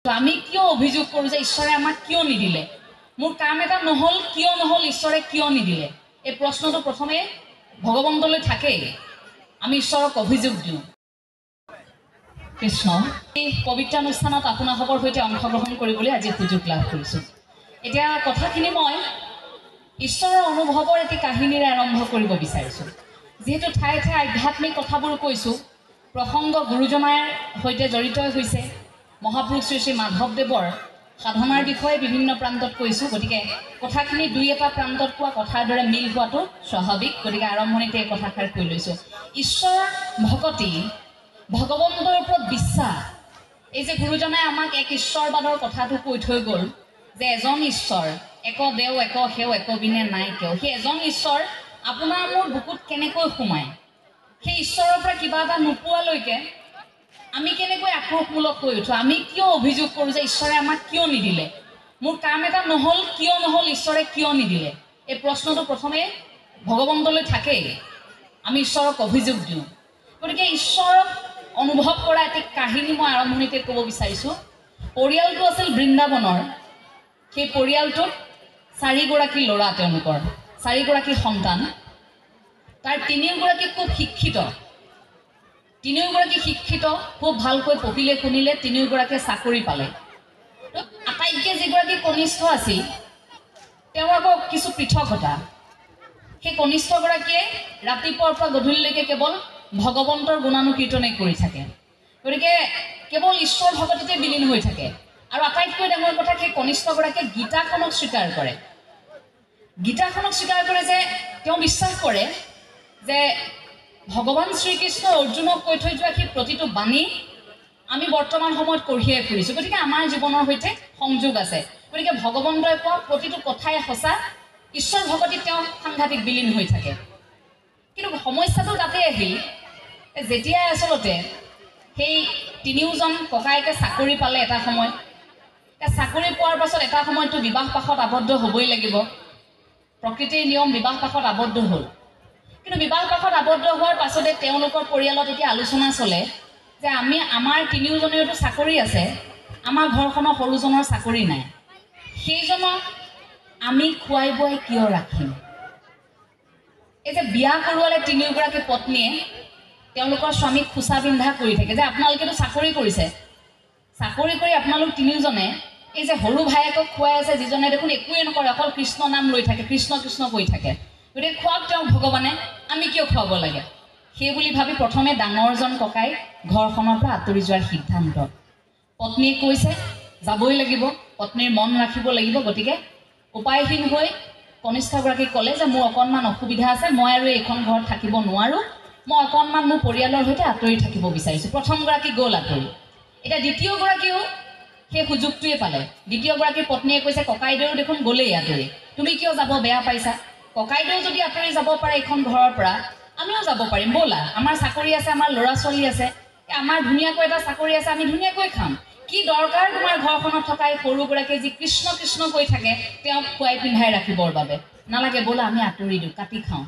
তো আমি কিয় অভিযোগ কৰোঁ যে ঈশ্বৰে আমাক কিয় নিদিলে, মোৰ কাম এটা নহ'ল কিয় নহ'ল, ঈশ্বৰে কিয় নিদিলে? এই প্ৰশ্নটো প্ৰথমে ভগৱন্তলৈ থাকেই। আমি ঈশ্বৰক অভিযোগ দিওঁ। কৃষ্ণ, এই পবিত্ৰ অনুষ্ঠানত আপোনালোকৰ সৈতে অংশগ্ৰহণ কৰিবলৈ আজি সুযোগ লাভ কৰিছোঁ। এতিয়া কথাখিনি মই ঈশ্বৰৰ অনুভৱৰ এটি কাহিনীৰে আৰম্ভ কৰিব বিচাৰিছোঁ। যিহেতু ঠায়ে ঠায়ে আধ্যাত্মিক কথাবোৰ কৈছোঁ, প্ৰসংগ গুৰুজনাৰ সৈতে জড়িত হৈছে, মহাপুৰুষ শ্ৰী শ্ৰী মাধৱদেৱৰ সাধনাৰ বিষয়ে বিভিন্ন প্ৰান্তত কৈছোঁ। গতিকে কথাখিনি দুই এটা প্ৰান্তত কোৱা কথাৰ দৰে মিল হোৱাটো স্বাভাৱিক। গতিকে আৰম্ভণিতে এই কথাষাৰ কৈ লৈছোঁ। ঈশ্বৰ ভকতি, ভগৱন্তৰ ওপৰত বিশ্বাস, এই যে গুৰুজনাই আমাক এক ঈশ্বৰবাদৰ কথাটো কৈ থৈ গ'ল যে এজন ঈশ্বৰ, এক দেও এক সেও এক বিনে নাই কেও। সেই এজন ঈশ্বৰ আপোনাৰ মোৰ বুকুত কেনেকৈ সোমায়, সেই ঈশ্বৰৰ পৰা কিবা এটা নোপোৱালৈকে আমি কেনেকৈ আক্ৰোশমূলক হৈ উঠোঁ, আমি কিয় অভিযোগ কৰোঁ যে ঈশ্বৰে আমাক কিয় নিদিলে, মোৰ কাম এটা নহ'ল কিয় নহ'ল, ঈশ্বৰে কিয় নিদিলে? এই প্ৰশ্নটো প্ৰথমে ভগৱন্তলৈ থাকেই। আমি ঈশ্বৰক অভিযোগ দিওঁ। গতিকে ঈশ্বৰক অনুভৱ কৰা এটি কাহিনী মই আৰম্ভণিতে ক'ব বিচাৰিছোঁ। পৰিয়ালটো আছিল বৃন্দাবনৰ। সেই পৰিয়ালটোত 4গৰাকী ল'ৰা, তেওঁলোকৰ 4গৰাকী সন্তান। তাৰ 3গৰাকী খুব শিক্ষিত, 3গৰাকী শিক্ষিত, খুব ভালকৈ পঢ়িলে শুনিলে, 3গৰাকীয়ে চাকৰি পালে। আটাইতকৈ যিগৰাকী কনিষ্ঠ আছিল তেওঁৰ আকৌ কিছু পৃথকতা। সেই কনিষ্ঠগৰাকীয়ে ৰাতিপুৱাৰ পৰা গধূলিলৈকে কেৱল ভগৱন্তৰ গুণানুকীৰ্তনে কৰি থাকে। গতিকে কেৱল ঈশ্বৰ ভগতিতে বিলীন হৈ থাকে। আৰু আটাইতকৈ ডাঙৰ কথা, সেই কনিষ্ঠগৰাকীয়ে গীতাখনক স্বীকাৰ কৰে। গীতাখনক স্বীকাৰ কৰে যে তেওঁ বিশ্বাস কৰে যে ভগৱান শ্ৰীকৃষ্ণ অৰ্জুনক কৈ থৈ যোৱা সেই প্ৰতিটো বাণী আমি বৰ্তমান সময়ত কঢ়িয়াই ফুৰিছোঁ। গতিকে আমাৰ জীৱনৰ সৈতে সংযোগ আছে। গতিকে ভগৱন্তই কোৱা প্ৰতিটো কথাই সঁচা। ঈশ্বৰ ভগতিত তেওঁ সাংঘাতিক বিলীন হৈ থাকে। কিন্তু সমস্যাটো তাতে আহিল, যেতিয়াই আচলতে সেই 3জন ককায়েকে চাকৰি পালে এটা সময়ত, চাকৰি পোৱাৰ পাছত এটা সময়তো বিবাহ পাশত আবদ্ধ হ'বই লাগিব। প্ৰকৃতিৰ নিয়ম, বিবাহ পাশত আবদ্ধ হ'ল। কিন্তু বিবাহ পাশত আবদ্ধ হোৱাৰ পাছতে তেওঁলোকৰ পৰিয়ালত এতিয়া আলোচনা চলে যে আমাৰ 3জনেৰতো চাকৰি আছে, আমাৰ ঘৰখনৰ সৰুজনৰ চাকৰি নাই, সেইজনক আমি খুৱাই বুৱাই কিয় ৰাখিম? এই যে বিয়া কৰোৱালে 3গৰাকী পত্নীয়ে তেওঁলোকৰ স্বামীক খোচা বিন্ধা কৰি থাকে যে আপোনালোকেতো চাকৰি কৰিছে, চাকৰি কৰি আপোনালোক 3জনে এই যে সৰু ভায়েকক খুৱাই আছে, যিজনে দেখোন একোৱে নকৰে, অকল কৃষ্ণ নাম লৈ থাকে, কৃষ্ণ কৃষ্ণ কৈ থাকে। গতিকে খুৱাওক তেওঁক ভগৱানে, আমি কিয় খুৱাব লাগে? সেই বুলি ভাবি প্ৰথমে ডাঙৰজন ককাই ঘৰখনৰ পৰা আঁতৰি যোৱাৰ সিদ্ধান্ত। পত্নীয়ে কৈছে যাবই লাগিব, পত্নীৰ মন ৰাখিব লাগিব। গতিকে উপায়হীন হৈ কনিষ্ঠগৰাকীক ক'লে যে মোৰ অকণমান অসুবিধা আছে, মই আৰু এইখন ঘৰত থাকিব নোৱাৰোঁ, মই অকণমান মোৰ পৰিয়ালৰ সৈতে আঁতৰি থাকিব বিচাৰিছোঁ। প্ৰথমগৰাকী গ'ল আঁতৰি। এতিয়া দ্বিতীয়গৰাকীও সেই সুযোগটোৱে পালে। দ্বিতীয়গৰাকীৰ পত্নীয়ে কৈছে ককাইদেউ দেখোন গ'লেই আঁতৰি, তুমি কিয় যাব বেয়া পাইছা? ককাইদেউ যদি আঁতৰি যাব পাৰে এইখন ঘৰৰ পৰা, আমিও যাব পাৰিম, ব'লা, আমাৰ চাকৰি আছে, আমাৰ ল'ৰা ছোৱালী আছে, আমাৰ ধুনীয়াকৈ এটা চাকৰি আছে, আমি ধুনীয়াকৈ খাম, কি দৰকাৰ তোমাৰ ঘৰখনত থকা এই সৰুগৰাকীয়ে যি কৃষ্ণ কৃষ্ণ কৈ থাকে তেওঁক খুৱাই পিন্ধাই ৰাখিবৰ বাবে? নালাগে, ব'লা আমি আঁতৰি দিওঁ, কাটি খাওঁ।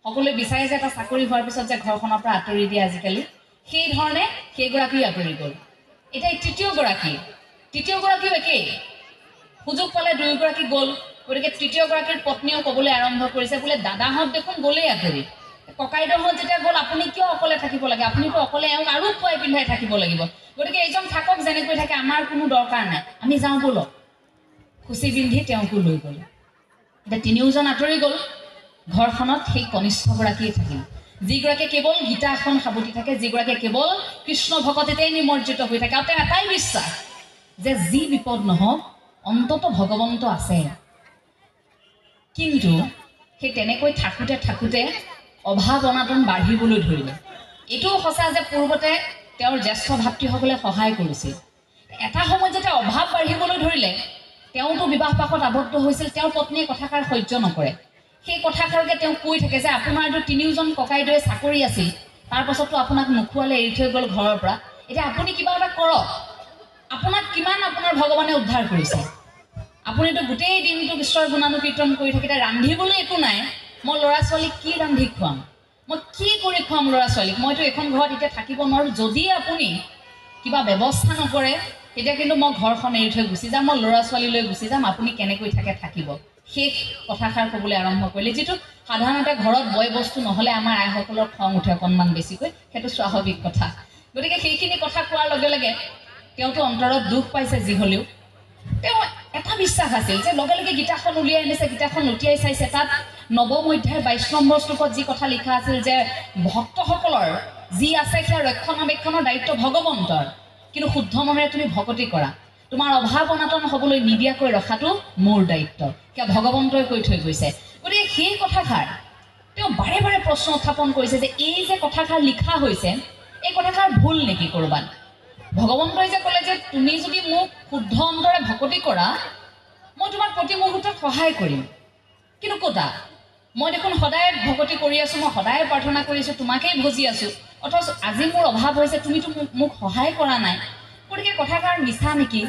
সকলোৱে বিচাৰে যে এটা চাকৰি হোৱাৰ পিছত যে ঘৰখনৰ পৰা আঁতৰি দিয়ে আজিকালি, সেইধৰণে সেইগৰাকীও আঁতৰি গ'ল। এতিয়া তৃতীয়গৰাকীও একেই, সুযোগ পালে 2গৰাকী গ'ল। গতিকে তৃতীয়গৰাকীৰ পত্নীয়েও ক'বলৈ আৰম্ভ কৰিছে বোলে দাদাহঁত দেখোন গ'লেই আঁতৰি, ককাইদেউহঁত যেতিয়া গ'ল আপুনি কিয় অকলে থাকিব লাগে? আপুনিতো অকলে এওঁক আৰু খুৱাই পিন্ধাই থাকিব লাগিব। গতিকে এইজন থাকক যেনেকৈ থাকে, আমাৰ কোনো দৰকাৰ নাই, আমি যাওঁ ব'লক। খুচি পিন্ধি তেওঁকো লৈ গ'ল। এতিয়া 3জন আঁতৰি গ'ল, ঘৰখনত সেই কনিষ্ঠগৰাকীয়ে থাকিল, যিগৰাকীয়ে কেৱল গীতা এখন সাৱটি থাকে, যিগৰাকীয়ে কেৱল কৃষ্ণ ভকতিতেই নিমজ্জিত হৈ থাকে। আৰু তেওঁ এটাই বিশ্বাস যে যি বিপদ নহওক অন্তত ভগৱন্ত আছে। কিন্তু সেই তেনেকৈ থাকোঁতে থাকোঁতে অভাৱ অনাটন বাঢ়িবলৈ ধৰিলে। এইটোও সঁচা যে পূৰ্বতে তেওঁৰ জ্যেষ্ঠ ভাতৃসকলে সহায় কৰিছিল। এটা সময়ত যেতিয়া অভাৱ বাঢ়িবলৈ ধৰিলে, তেওঁতো বিবাহ পাশত আবদ্ধ হৈছিল, তেওঁৰ পত্নীয়ে কথাষাৰ সহ্য নকৰে। সেই কথাষাৰকে তেওঁ কৈ থাকে যে আপোনাৰতো 3জন ককাইদেউৱে চাকৰি আছিল, তাৰপাছতো আপোনাক নোখোৱালে, এৰি থৈ গ'ল ঘৰৰ পৰা, এতিয়া আপুনি কিবা এটা কৰক, আপোনাক কিমান আপোনাৰ ভগৱানে উদ্ধাৰ কৰিছে, আপুনিতো গোটেই দিনটো ঈশ্বৰৰ গুণানুকীৰ্তন কৰি থাকিলে, ৰান্ধিবলৈ একো নাই, মই ল'ৰা ছোৱালীক কি ৰান্ধি খুৱাম, মই কি কৰি খুৱাম ল'ৰা ছোৱালীক, মইতো এখন ঘৰত এতিয়া থাকিব নোৱাৰোঁ, যদি আপুনি কিবা ব্যৱস্থা নকৰে তেতিয়া কিন্তু মই ঘৰখন এৰি থৈ গুচি যাম, মই ল'ৰা ছোৱালী লৈ গুচি যাম, আপুনি কেনেকৈ থাকে থাকিব। শেষ কথাষাৰ ক'বলৈ আৰম্ভ কৰিলে, যিটো সাধাৰণতে ঘৰত বয় বস্তু নহ'লে আমাৰ আইসকলৰ খং উঠে অকণমান বেছিকৈ, সেইটো স্বাভাৱিক কথা। গতিকে সেইখিনি কথা কোৱাৰ লগে লগে তেওঁতো অন্তৰত দুখ পাইছে যি হ'লেও। তেওঁ এটা বিশ্বাস আছিল যে লগে লগে গীতাখন উলিয়াই আনিছে, গীতাখন লুটিয়াই চাইছে, তাত নৱম অধ্যায়ৰ 22 নম্বৰ শ্লোকত যি কথা লিখা আছিল যে ভক্তসকলৰ যি আছে সেয়া ৰক্ষণাবেক্ষণৰ দায়িত্ব ভগৱন্তৰ, কিন্তু শুদ্ধ মনেৰে তুমি ভকতি কৰা, তোমাৰ অভাৱ অনাটন হ'বলৈ নিদিয়াকৈ ৰখাটো মোৰ দায়িত্ব, সেয়া ভগৱন্তই কৈ থৈ গৈছে। গতিকে সেই কথাষাৰ তেওঁ বাৰে বাৰে প্ৰশ্ন উত্থাপন কৰিছে যে এই যে কথাষাৰ লিখা হৈছে, এই কথাষাৰ ভুল নেকি ক'ৰবাত? ভগৱন্তই যে ক'লে যে তুমি যদি মোক শুদ্ধ অন্তৰে ভকতি কৰা, মই তোমাক প্ৰতি মুহূৰ্তত সহায় কৰিম, কিন্তু ক'তা মই দেখোন সদায় ভকতি কৰি আছোঁ, মই সদায় প্ৰাৰ্থনা কৰিছোঁ, তোমাকেই ভজি আছোঁ, অথচ আজি মোৰ অভাৱ হৈছে, তুমিতো মোক সহায় কৰা নাই। গতিকে কথাষাৰ মিছা নেকি?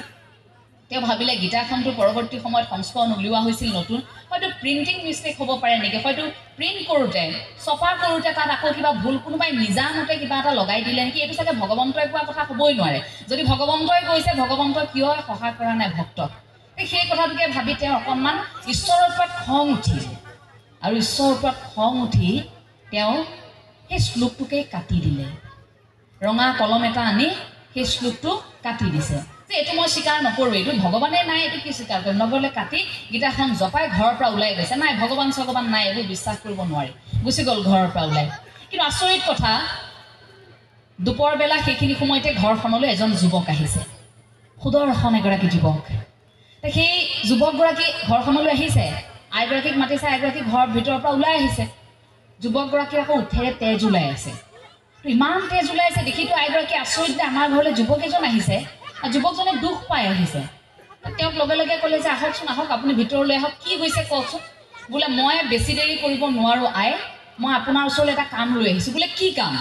তেওঁ ভাবিলে গীতাখনটো পৰৱৰ্তী সময়ত সংস্কৰণ উলিওৱা হৈছিল নতুন, হয়তো প্ৰিণ্টিং মিষ্টেক হ'ব পাৰে নেকি, হয়তো প্ৰিণ্ট কৰোঁতে ছপা কৰোঁতে তাত আকৌ কিবা ভুল কোনোবাই নিজামতে কিবা এটা লগাই দিলে নেকি, এইটো চাগে ভগৱন্তই কোৱা কথা হ'বই নোৱাৰে। যদি ভগৱন্তই কৈছে, ভগৱন্তই কিয় সহায় কৰা নাই ভক্তক? সেই কথাটোকে ভাবি তেওঁ অকণমান ঈশ্বৰৰ ওপৰত খং উঠিল, আৰু ঈশ্বৰৰ ওপৰত খং উঠি তেওঁ সেই শ্লোকটোকে কাটি দিলে। ৰঙা কলম এটা আনি সেই শ্লোকটো কাটি দিছে যে এইটো মই স্বীকাৰ নকৰোঁ, এইটো ভগৱানে নাই, এইটো কি স্বীকাৰ কৰিম, নগ'লে কাটি গীতাখন জপাই ঘৰৰ পৰা ওলাই গৈছে। নাই, ভগৱান চগৱান নাই, এইবোৰ বিশ্বাস কৰিব নোৱাৰি, গুচি গ'ল ঘৰৰ পৰা ওলাই। কিন্তু আচৰিত কথা, দুপৰবেলা সেইখিনি সময়তে ঘৰখনলৈ এজন যুৱক আহিছে, সুদৰ্শন এগৰাকী যুৱক। সেই যুৱকগৰাকী ঘৰখনলৈ আহিছে, আইগৰাকীক মাতিছে, আইগৰাকী ঘৰৰ ভিতৰৰ পৰা ওলাই আহিছে। যুৱকগৰাকী আকৌ উঠেৰে তেজ ওলাই আছে, ইমান তেজ ওলাই আছে দেখিতো আইগৰাকী আচৰিত যে আমাৰ ঘৰলৈ যুৱক এজন আহিছে, আৰু যুৱকজনে দুখ পাই আহিছে। তেওঁক লগে লগে ক'লে যে আহকচোন, আহক, আপুনি ভিতৰলৈ আহক, কি হৈছে কওকচোন। বোলে মই বেছি দেৰি কৰিব নোৱাৰোঁ আই, মই আপোনাৰ ওচৰলৈ এটা কাম লৈ আহিছোঁ। বোলে কি কাম?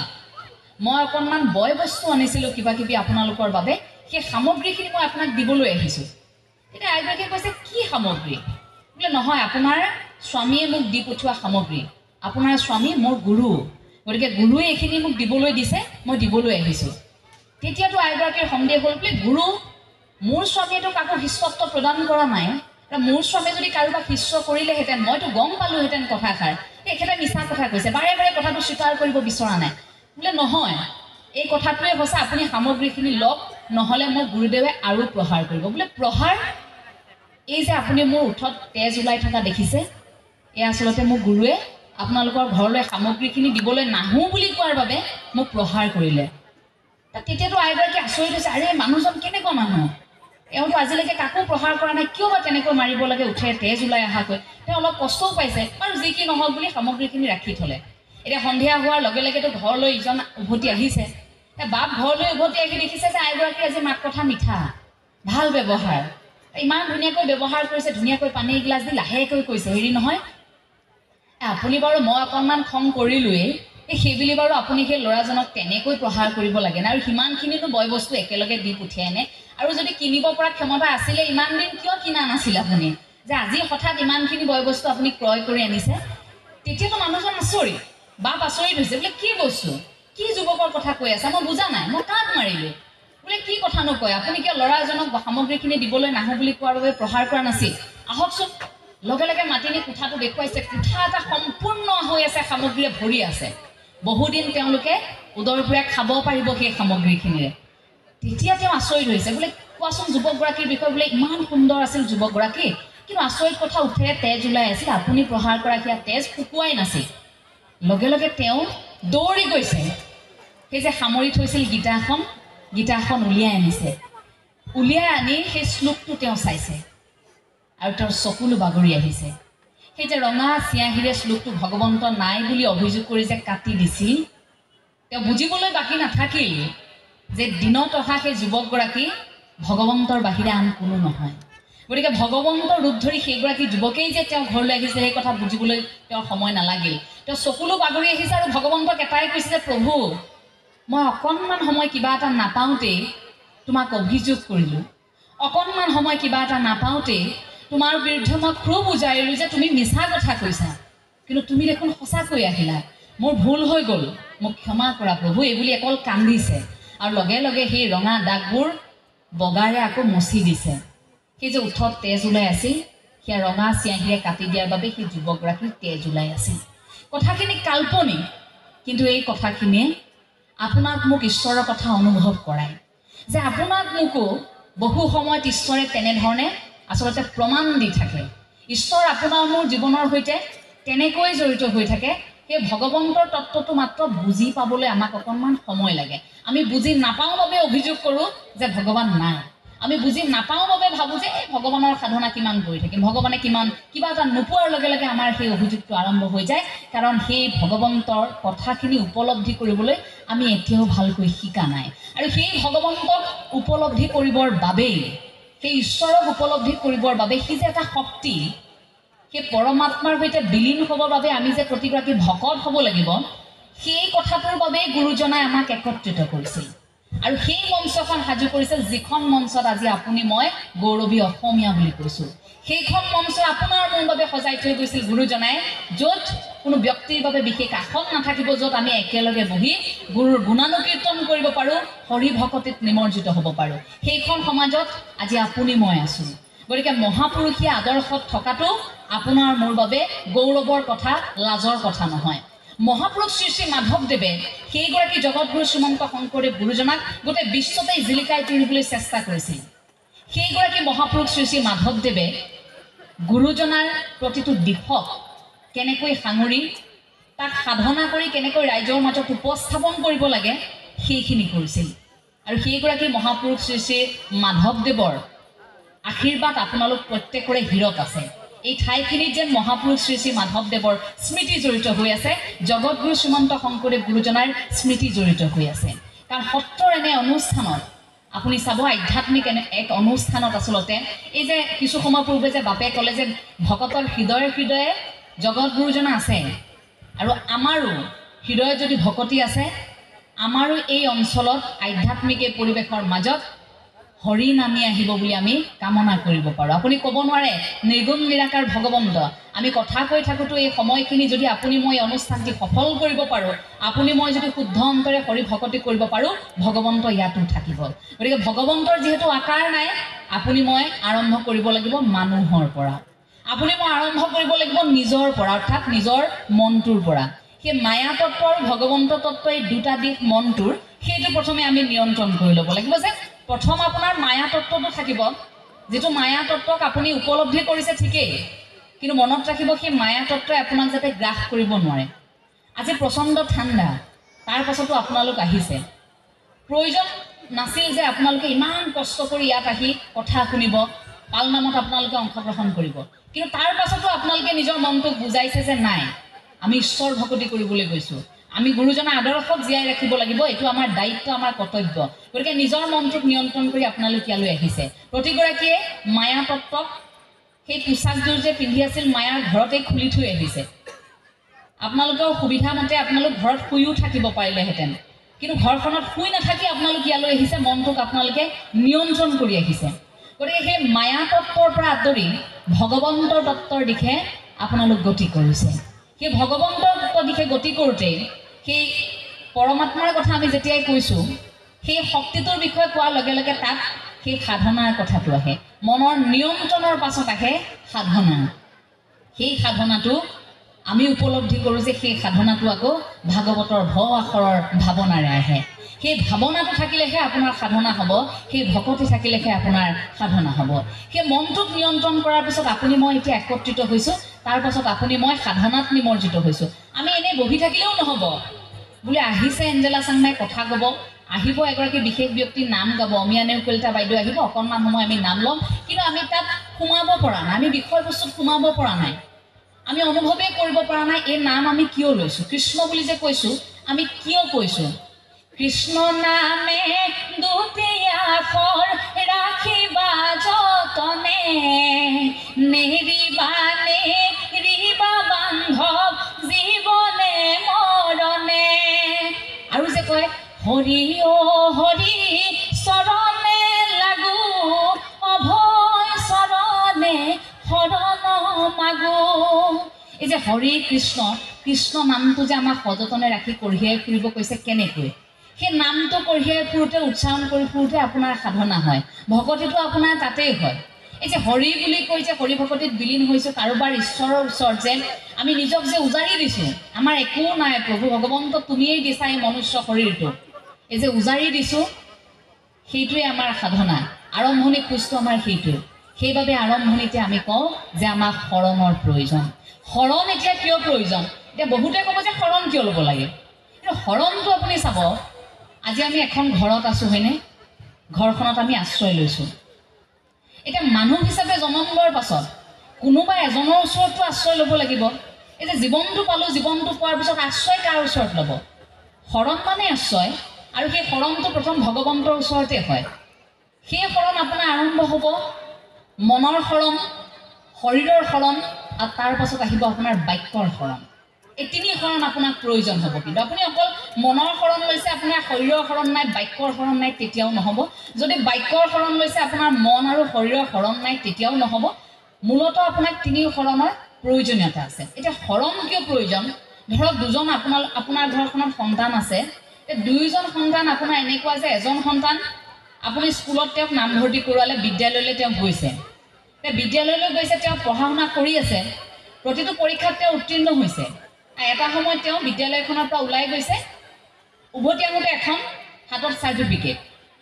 মই অকণমান বয় বস্তু আনিছিলোঁ কিবা কিবি আপোনালোকৰ বাবে, সেই সামগ্ৰীখিনি মই আপোনাক দিবলৈ আহিছোঁ। এতিয়া আইগৰাকীয়ে কৈছে কি সামগ্ৰী? বোলে নহয়, আপোনাৰ স্বামীয়ে মোক দি পঠোৱা সামগ্ৰী, আপোনাৰ স্বামী মোৰ গুৰু, গতিকে গুৰুৱে এইখিনি মোক দিবলৈ দিছে, মই দিবলৈ আহিছোঁ। তেতিয়াতো আইগৰাকীৰ সন্দেহ হ'ল, বোলে গুৰু, মোৰ স্বামীয়েতো কাকো শিষ্যত্ব প্ৰদান কৰা নাই, মোৰ স্বামীয়ে যদি কাৰোবাক শিষ্য কৰিলেহেঁতেন মইতো গম পালোহেঁতেন কথাষাৰ। এখেতে মিছা কথা কৈছে, বাৰে বাৰে কথাটো স্বীকাৰ কৰিব বিচৰা নাই। বোলে নহয়, এই কথাটোৱে সঁচা, আপুনি সামগ্ৰীখিনি লওক, নহ'লে মোক গুৰুদেৱে আৰু প্ৰহাৰ কৰিব। বোলে প্ৰহাৰ? এই যে আপুনি মোৰ ওঠত তেজ ওলাই থকা দেখিছে, এই আচলতে মোক গুৰুৱে আপোনালোকৰ ঘৰলৈ সামগ্ৰীখিনি দিবলৈ নাহোঁ বুলি কোৱাৰ বাবে মোক প্ৰহাৰ কৰিলে। তেতিয়াতো আইগৰাকী আচৰিত হৈছে, আৰে মানুহজন কেনেকুৱা মানুহ, এওঁতো আজিলৈকে কাকো প্ৰহাৰ কৰা নাই, কিয় বা তেনেকৈ মাৰিব লাগে উঠেৰে তেজ ওলাই অহাকৈ? তেওঁ অলপ কষ্টও পাইছে, আৰু যি কি নহওক বুলি সামগ্ৰীখিনি ৰাখি থ'লে। এতিয়া সন্ধিয়া হোৱাৰ লগে লগেতো ঘৰলৈ ইজন উভতি আহিছে। বাপ ঘৰলৈ উভতি আহি দেখিছে যে আইগৰাকী আজি মাত কথা মিঠা, ভাল ব্যৱহাৰ, ইমান ধুনীয়াকৈ ব্যৱহাৰ কৰিছে, ধুনীয়াকৈ পানী এগিলাচ দি লাহেকৈ কৈছে, হেৰি নহয় আপুনি বাৰু মই অকণমান খং কৰিলোৱেই, সেইবুলি বাৰু আপুনি সেই ল'ৰাজনক তেনেকৈ প্ৰহাৰ কৰিব লাগে নে? আৰু সিমানখিনিতো বয় বস্তু একেলগে দি পঠিয়াই নে? আৰু যদি কিনিব পৰা ক্ষমতা আছিলে ইমান দিন কিয় কিনা নাছিল আপুনি, যে আজি হঠাৎ ইমানখিনি বয় বস্তু আপুনি ক্ৰয় কৰি আনিছে? তেতিয়াতো মানুহজন আচৰিত, বাপ আচৰিত হৈছে, বোলে কি বস্তু, কি যুৱকৰ কথা কৈ আছে, মই বুজা নাই, মই কাক মাৰিলোঁ? বোলে কি কথা নকয়, আপুনি কিয় ল'ৰা এজনক সামগ্ৰীখিনি দিবলৈ নাহোঁ বুলি কোৱাৰ বাবে প্ৰহাৰ কৰা নাছিল? আহকচোন। লগে লগে মাতি নি কোঠাটো দেখুৱাইছে, কোঠা এটা সম্পূৰ্ণ হৈ আছে, সামগ্ৰীৰে ভৰি আছে। বহুদিন তেওঁলোকে উদৰপূৰাই খাব পাৰিব সেই সামগ্ৰীখিনিৰে। তেতিয়া তেওঁ আচৰিত হৈছে, বোলে কোৱাচোন যুৱকগৰাকীৰ বিষয়ে। বোলে ইমান সুন্দৰ আছিল যুৱকগৰাকী, কিন্তু আচৰিত কথা, উঠেৰে তেজ ওলাই আছিল, আপুনি প্ৰহাৰ কৰা সেয়া তেজ শুকুৱাই নাছিল। লগে লগে তেওঁ দৌৰি গৈছে, সেই যে সামৰি থৈছিল গীতাখন উলিয়াই আনিছে, উলিয়াই আনি সেই শ্লোকটো তেওঁ চাইছে, আৰু তেওঁৰ চকুলো বাগৰি আহিছে। সেই যে ৰঙা চিয়াহীৰে শ্লোকটো ভগৱন্ত নাই বুলি অভিযোগ কৰি যে কাটি দিছিল, তেওঁ বুজিবলৈ বাকী নাথাকিল যে দিনত অহা সেই যুৱকগৰাকী ভগৱন্তৰ বাহিৰে আন কোনো নহয়। গতিকে ভগৱন্তৰ ৰূপ ধৰি সেইগৰাকী যুৱকেই যে তেওঁ ঘৰলৈ আহিছে, সেই কথা বুজিবলৈ তেওঁৰ সময় নালাগিল। তেওঁ চকুলো বাগৰি আহিছে, আৰু ভগৱন্তক এটাই কৈছে যে প্ৰভু, মই অকণমান সময় কিবা এটা নাপাওঁতেই তোমাক অভিযোগ কৰিলোঁ, অকণমান সময় কিবা এটা নাপাওঁতেই তোমাৰ বিৰুদ্ধে মই খুব উজাৰিলোঁ যে তুমি মিছা কথা কৈছা, কিন্তু তুমি দেখোন সঁচাকৈ আহিলা, মোৰ ভুল হৈ গ'ল, মোক ক্ষমা কৰা প্ৰভু, এইবুলি অকল কান্দিছে। আৰু লগে লগে সেই ৰঙা দাগবোৰ বগাৰে আকৌ মচি দিছে সেই যে উঠত তেজ ওলাই আছিল সেয়া ৰঙা চিয়াঁহীৰে কাটি দিয়াৰ বাবে সেই যুৱকগৰাকীৰ তেজ ওলাই আছিল কথাখিনি কাল্পনিক কিন্তু এই কথাখিনিয়ে আপোনাক মোক ঈশ্বৰৰ কথা অনুভৱ কৰায় যে আপোনাক মোকো বহু সময়ত ঈশ্বৰে তেনেধৰণে আচলতে প্ৰমাণ দি থাকে ঈশ্বৰ আপোনাৰ মোৰ জীৱনৰ সৈতে তেনেকৈ জড়িত হৈ থাকে সেই ভগৱন্তৰ তত্ত্বটো মাত্ৰ বুজি পাবলৈ আমাক অকণমান সময় লাগে আমি বুজি নাপাওঁ বাবে অভিযোগ কৰোঁ যে ভগৱান নাই আমি বুজি নাপাওঁ বাবে ভাবোঁ যে এই ভগৱানৰ সাধনা কিমান কৰি থাকিম ভগৱানে কিমান কিবা এটা নোপোৱাৰ লগে লগে আমাৰ সেই অভিযোগটো আৰম্ভ হৈ যায় কাৰণ সেই ভগৱন্তৰ কথাখিনি উপলব্ধি কৰিবলৈ আমি এতিয়াও ভালকৈ শিকা নাই আৰু সেই ভগৱন্তক উপলব্ধি কৰিবৰ বাবেই সেই ঈশ্বৰক উপলব্ধি কৰিবৰ বাবে সি যে এটা শক্তি সেই পৰমাত্মাৰ সৈতে বিলীন হ'বৰ বাবে আমি যে প্ৰতিগৰাকী ভকত হ'ব লাগিব সেই কথাটোৰ বাবেই গুৰুজনাই আমাক একত্ৰিত কৰিছিল আৰু সেই মঞ্চখন সাজু কৰিছিল যিখন মঞ্চত আজি আপুনি মই গৌৰৱী অসমীয়া বুলি কৈছোঁ সেইখন মঞ্চ আপোনাৰ মোৰ বাবে সজাই থৈ গৈছিল গুৰুজনাই য'ত কোনো ব্যক্তিৰ বাবে বিশেষ আসন নাথাকিব য'ত আমি একেলগে বহি গুৰুৰ গুণানুকীৰ্তন কৰিব পাৰোঁ হৰি ভকতিত নিমজ্জিত হ'ব পাৰোঁ সেইখন সমাজত আজি আপুনি মই আছোঁ গতিকে মহাপুৰুষীয় আদৰ্শত থকাটো আপোনাৰ মোৰ বাবে গৌৰৱৰ কথা লাজৰ কথা নহয় মহাপুৰুষ শ্ৰী শ্ৰী মাধৱদেৱে সেইগৰাকী জগতগুৰু শ্ৰীমন্ত শংকৰদেৱ গুৰুজনাক গোটেই বিশ্বতেই জিলিকাই তুলিবলৈ চেষ্টা কৰিছিল সেইগৰাকী মহাপুৰুষ শ্ৰী শ্ৰী মাধৱদেৱে গুৰুজনাৰ প্ৰতিটো দিশক কেনেকৈ সাঙুৰি তাক সাধনা কৰি কেনেকৈ ৰাইজৰ মাজত উপস্থাপন কৰিব লাগে সেইখিনি কৰিছিল আৰু সেইগৰাকী মহাপুৰুষ শ্ৰী শ্ৰী মাধৱদেৱৰ আশীৰ্বাদ আপোনালোক প্ৰত্যেকৰে হীৰত আছে এই ঠাইখিনিত যেন মহাপুৰুষ শ্ৰী শ্ৰী মাধৱদেৱৰ স্মৃতি জড়িত হৈ আছে জগতগুৰু শ্ৰীমন্ত শংকৰদেৱ গুৰুজনাৰ স্মৃতি জড়িত হৈ আছে কাৰণ সত্ৰৰ এনে অনুষ্ঠানত আপুনি চাব আধ্যাত্মিক এনে এক অনুষ্ঠানত আচলতে এই যে কিছু সময় পূৰ্বে যে বাপে ক'লে যে ভকতৰ হৃদয়ে হৃদয়ে জগতগুৰুজনা আছে আৰু আমাৰো হৃদয়ে যদি ভকতি আছে আমাৰো এই অঞ্চলত আধ্যাত্মিক এই পৰিৱেশৰ মাজত হৰি নামি আহিব বুলি আমি কামনা কৰিব পাৰোঁ আপুনি ক'ব নোৱাৰে নিৰ্গুণ নিৰাকাৰ ভগৱন্ত আমি কথা কৈ থাকোঁতো এই সময়খিনি যদি আপুনি মই অনুষ্ঠানটি সফল কৰিব পাৰোঁ আপুনি মই যদি শুদ্ধ অন্তৰে হৰি ভকতি কৰিব পাৰোঁ ভগৱন্ত ইয়াতো থাকিব গতিকে ভগৱন্তৰ যিহেতু আকাৰ নাই আপুনি মই আৰম্ভ কৰিব লাগিব মানুহৰ পৰা আপুনি মই আৰম্ভ কৰিব লাগিব নিজৰ পৰা অৰ্থাৎ নিজৰ মনটোৰ পৰা সেই মায়া তত্ত্ব আৰু ভগৱন্ত তত্ত্ব এই দুটা দিশ মনটোৰ সেইটো প্ৰথমে আমি নিয়ন্ত্ৰণ কৰি ল'ব লাগিব যে প্ৰথম আপোনাৰ মায়া তত্ত্বটো থাকিব যেটো মায়া তত্ত্বক আপুনি উপলব্ধি কৰিছে ঠিকেই কিন্তু মনত ৰাখিব সেই মায়া তত্ত্বই আপোনাক যাতে গ্ৰাস কৰিব নোৱাৰে আজি প্ৰচণ্ড ঠাণ্ডা তাৰ পাছতো আপোনালোক আহিছে প্ৰয়োজন নাছিল যে আপোনালোকে ইমান কষ্ট কৰি ইয়াত আহি কথা শুনিব পালনামত আপোনালোকে অংশগ্ৰহণ কৰিব কিন্তু তাৰ পাছতো আপোনালোকে নিজৰ মনটোক বুজাইছে যে নাই আমি ঈশ্বৰ ভকতি কৰিবলৈ গৈছোঁ আমি গুৰুজনাৰ আদৰ্শক জীয়াই ৰাখিব লাগিব এইটো আমাৰ দায়িত্ব আমাৰ কৰ্তব্য গতিকে নিজৰ মনটোক নিয়ন্ত্ৰণ কৰি আপোনালোক ইয়ালৈ আহিছে প্ৰতিগৰাকীয়ে মায়া তত্ত্বক সেই পোচাকযোৰ যে পিন্ধি আছিল মায়াৰ ঘৰতে খুলি থৈ আহিছে আপোনালোকৰ সুবিধা মতে আপোনালোক ঘৰত শুইও থাকিব পাৰিলেহেঁতেন কিন্তু ঘৰখনত শুই নাথাকি আপোনালোক ইয়ালৈ আহিছে মনটোক আপোনালোকে নিয়ন্ত্ৰণ কৰি আহিছে গতিকে সেই মায়া তত্ত্বৰ পৰা আঁতৰি ভগৱন্তৰ তত্ত্বৰ দিশে আপোনালোক গতি কৰিছে সেই ভগৱন্তৰ তত্ত্বৰ দিশে গতি কৰোঁতে সেই পৰমাত্মাৰ কথা আমি যেতিয়াই কৈছোঁ সেই শক্তিটোৰ বিষয়ে কোৱাৰ লগে লগে তাত সেই সাধনাৰ কথাটো আহে মনৰ নিয়ন্ত্ৰণৰ পাছত আহে সাধনা সেই সাধনাটো আমি উপলব্ধি কৰোঁ যে সেই সাধনাটো আকৌ ভাগৱতৰ ভ আখৰৰ ভাৱনাৰে আহে সেই ভাৱনাটো থাকিলেহে আপোনাৰ সাধনা হ'ব সেই ভকতি থাকিলেহে আপোনাৰ সাধনা হ'ব সেই মনটোক নিয়ন্ত্ৰণ কৰাৰ পিছত আপুনি মই এতিয়া একত্ৰিত হৈছোঁ তাৰ পাছত আপুনি মই সাধনাত নিমজ্জিত হৈছোঁ আমি এনেই বহি থাকিলেও নহ'ব বোলে আহিছে এঞ্জেলা চাংমাই কথা ক'ব আহিব এগৰাকী বিশেষ ব্যক্তিৰ নাম গাব অমিয়ানে কলিতা বাইদেউ আহিব অকণমান সময় আমি নাম ল'ম কিন্তু আমি তাত সোমাব পৰা নাই আমি বিষয়বস্তুত সোমাব পৰা নাই আমি অনুভৱেই কৰিব পৰা নাই এই নাম আমি কিয় লৈছোঁ কৃষ্ণ বুলি যে কৈছোঁ আমি কিয় কৈছোঁ কৃষ্ণ নামে দুতীয়াখৰ ৰাখিবা যতনে নেৰিবানে ৰিবা বান্ধৱ জীৱনে মৰণে আৰু যে কয় হৰি অ হৰি চৰণে লাগো অভয় চৰণে শৰণ মাগো এই যে হৰি কৃষ্ণ কৃষ্ণ নামটো যে আমাক সযতনে ৰাখি কঢ়িয়াই ফুৰিব কৈছে কেনেকৈ সেই নামটো কঢ়িয়াই ফুৰোঁতে উচ্চাৰণ কৰি ফুৰোঁতে আপোনাৰ সাধনা হয়, ভকতিটো আপোনাৰ তাতেই হয়। এই যে হৰি বুলি কৈ যে হৰি ভকতিত বিলীন হৈছোঁ, কাৰোবাৰ ঈশ্বৰৰ ওচৰত যে আমি নিজক যে উজাৰি দিছোঁ, আমাৰ একো নাই প্ৰভু ভগৱন্ত তুমিয়েই দিছা এই মনুষ্য শৰীৰটো, এই যে উজাৰি দিছোঁ, সেইটোৱে আমাৰ সাধনা, আৰম্ভণি খোজটো আমাৰ সেইটোৱে। সেইবাবে আৰম্ভণিতে আমি কওঁ যে আমাক শৰণৰ প্ৰয়োজন। শৰণ এতিয়া কিয় প্ৰয়োজন? এতিয়া বহুতে ক'ব যে শৰণ কিয় ল'ব লাগে, কিন্তু শৰণটো আপুনি চাব, আজি আমি এখন ঘৰত আছোঁ হয়নে, ঘৰখনত আমি আশ্ৰয় লৈছোঁ। এতিয়া মানুহ হিচাপে জন্ম লোৱাৰ পাছত কোনোবা এজনৰ ওচৰতো আশ্ৰয় ল'ব লাগিব। এই যে জীৱনটো পালোঁ, জীৱনটো পোৱাৰ পিছত আশ্ৰয় কাৰ ওচৰত ল'ব? শৰণ মানে আশ্ৰয়, আৰু সেই শৰণটো প্ৰথম ভগৱন্তৰ ওচৰতে হয়। সেই শৰণ আপোনাৰ আৰম্ভ হ'ব মনৰ শৰণ, শৰীৰৰ শৰণ, আৰু তাৰ পাছত আহিব আপোনাৰ বাক্যৰ শৰণ। এই তিনি শৰণ আপোনাক প্ৰয়োজন হ'ব। কিন্তু আপুনি অকল মনৰ শৰণ লৈছে, আপোনাৰ শৰীৰৰ শৰণ নাই, বাক্যৰ শৰণ নাই, তেতিয়াও নহ'ব। যদি বাক্যৰ শৰণ লৈছে, আপোনাৰ মন আৰু শৰীৰৰ শৰণ নাই, তেতিয়াও নহ'ব। মূলতঃ আপোনাক তিনি শৰণৰ প্ৰয়োজনীয়তা আছে। এতিয়া শৰণ কিয় প্ৰয়োজন? ধৰক দুজন আপোনাৰ ঘৰখনত সন্তান আছে, এই দুয়োজন সন্তান আপোনাৰ এনেকুৱা যে এজন সন্তান আপুনি স্কুলত তেওঁক নামভৰ্তি কৰোৱালে, বিদ্যালয়লৈ তেওঁ গৈছে, বিদ্যালয়লৈ গৈছে, তেওঁ পঢ়া শুনা কৰি আছে, প্ৰতিটো পৰীক্ষাত তেওঁ উত্তীৰ্ণ হৈছে। এটা সময়ত তেওঁ বিদ্যালয়খনৰ পৰা ওলাই গৈছে, উভতি আহোঁতে এখন হাতত চাৰ্টিফিকেট,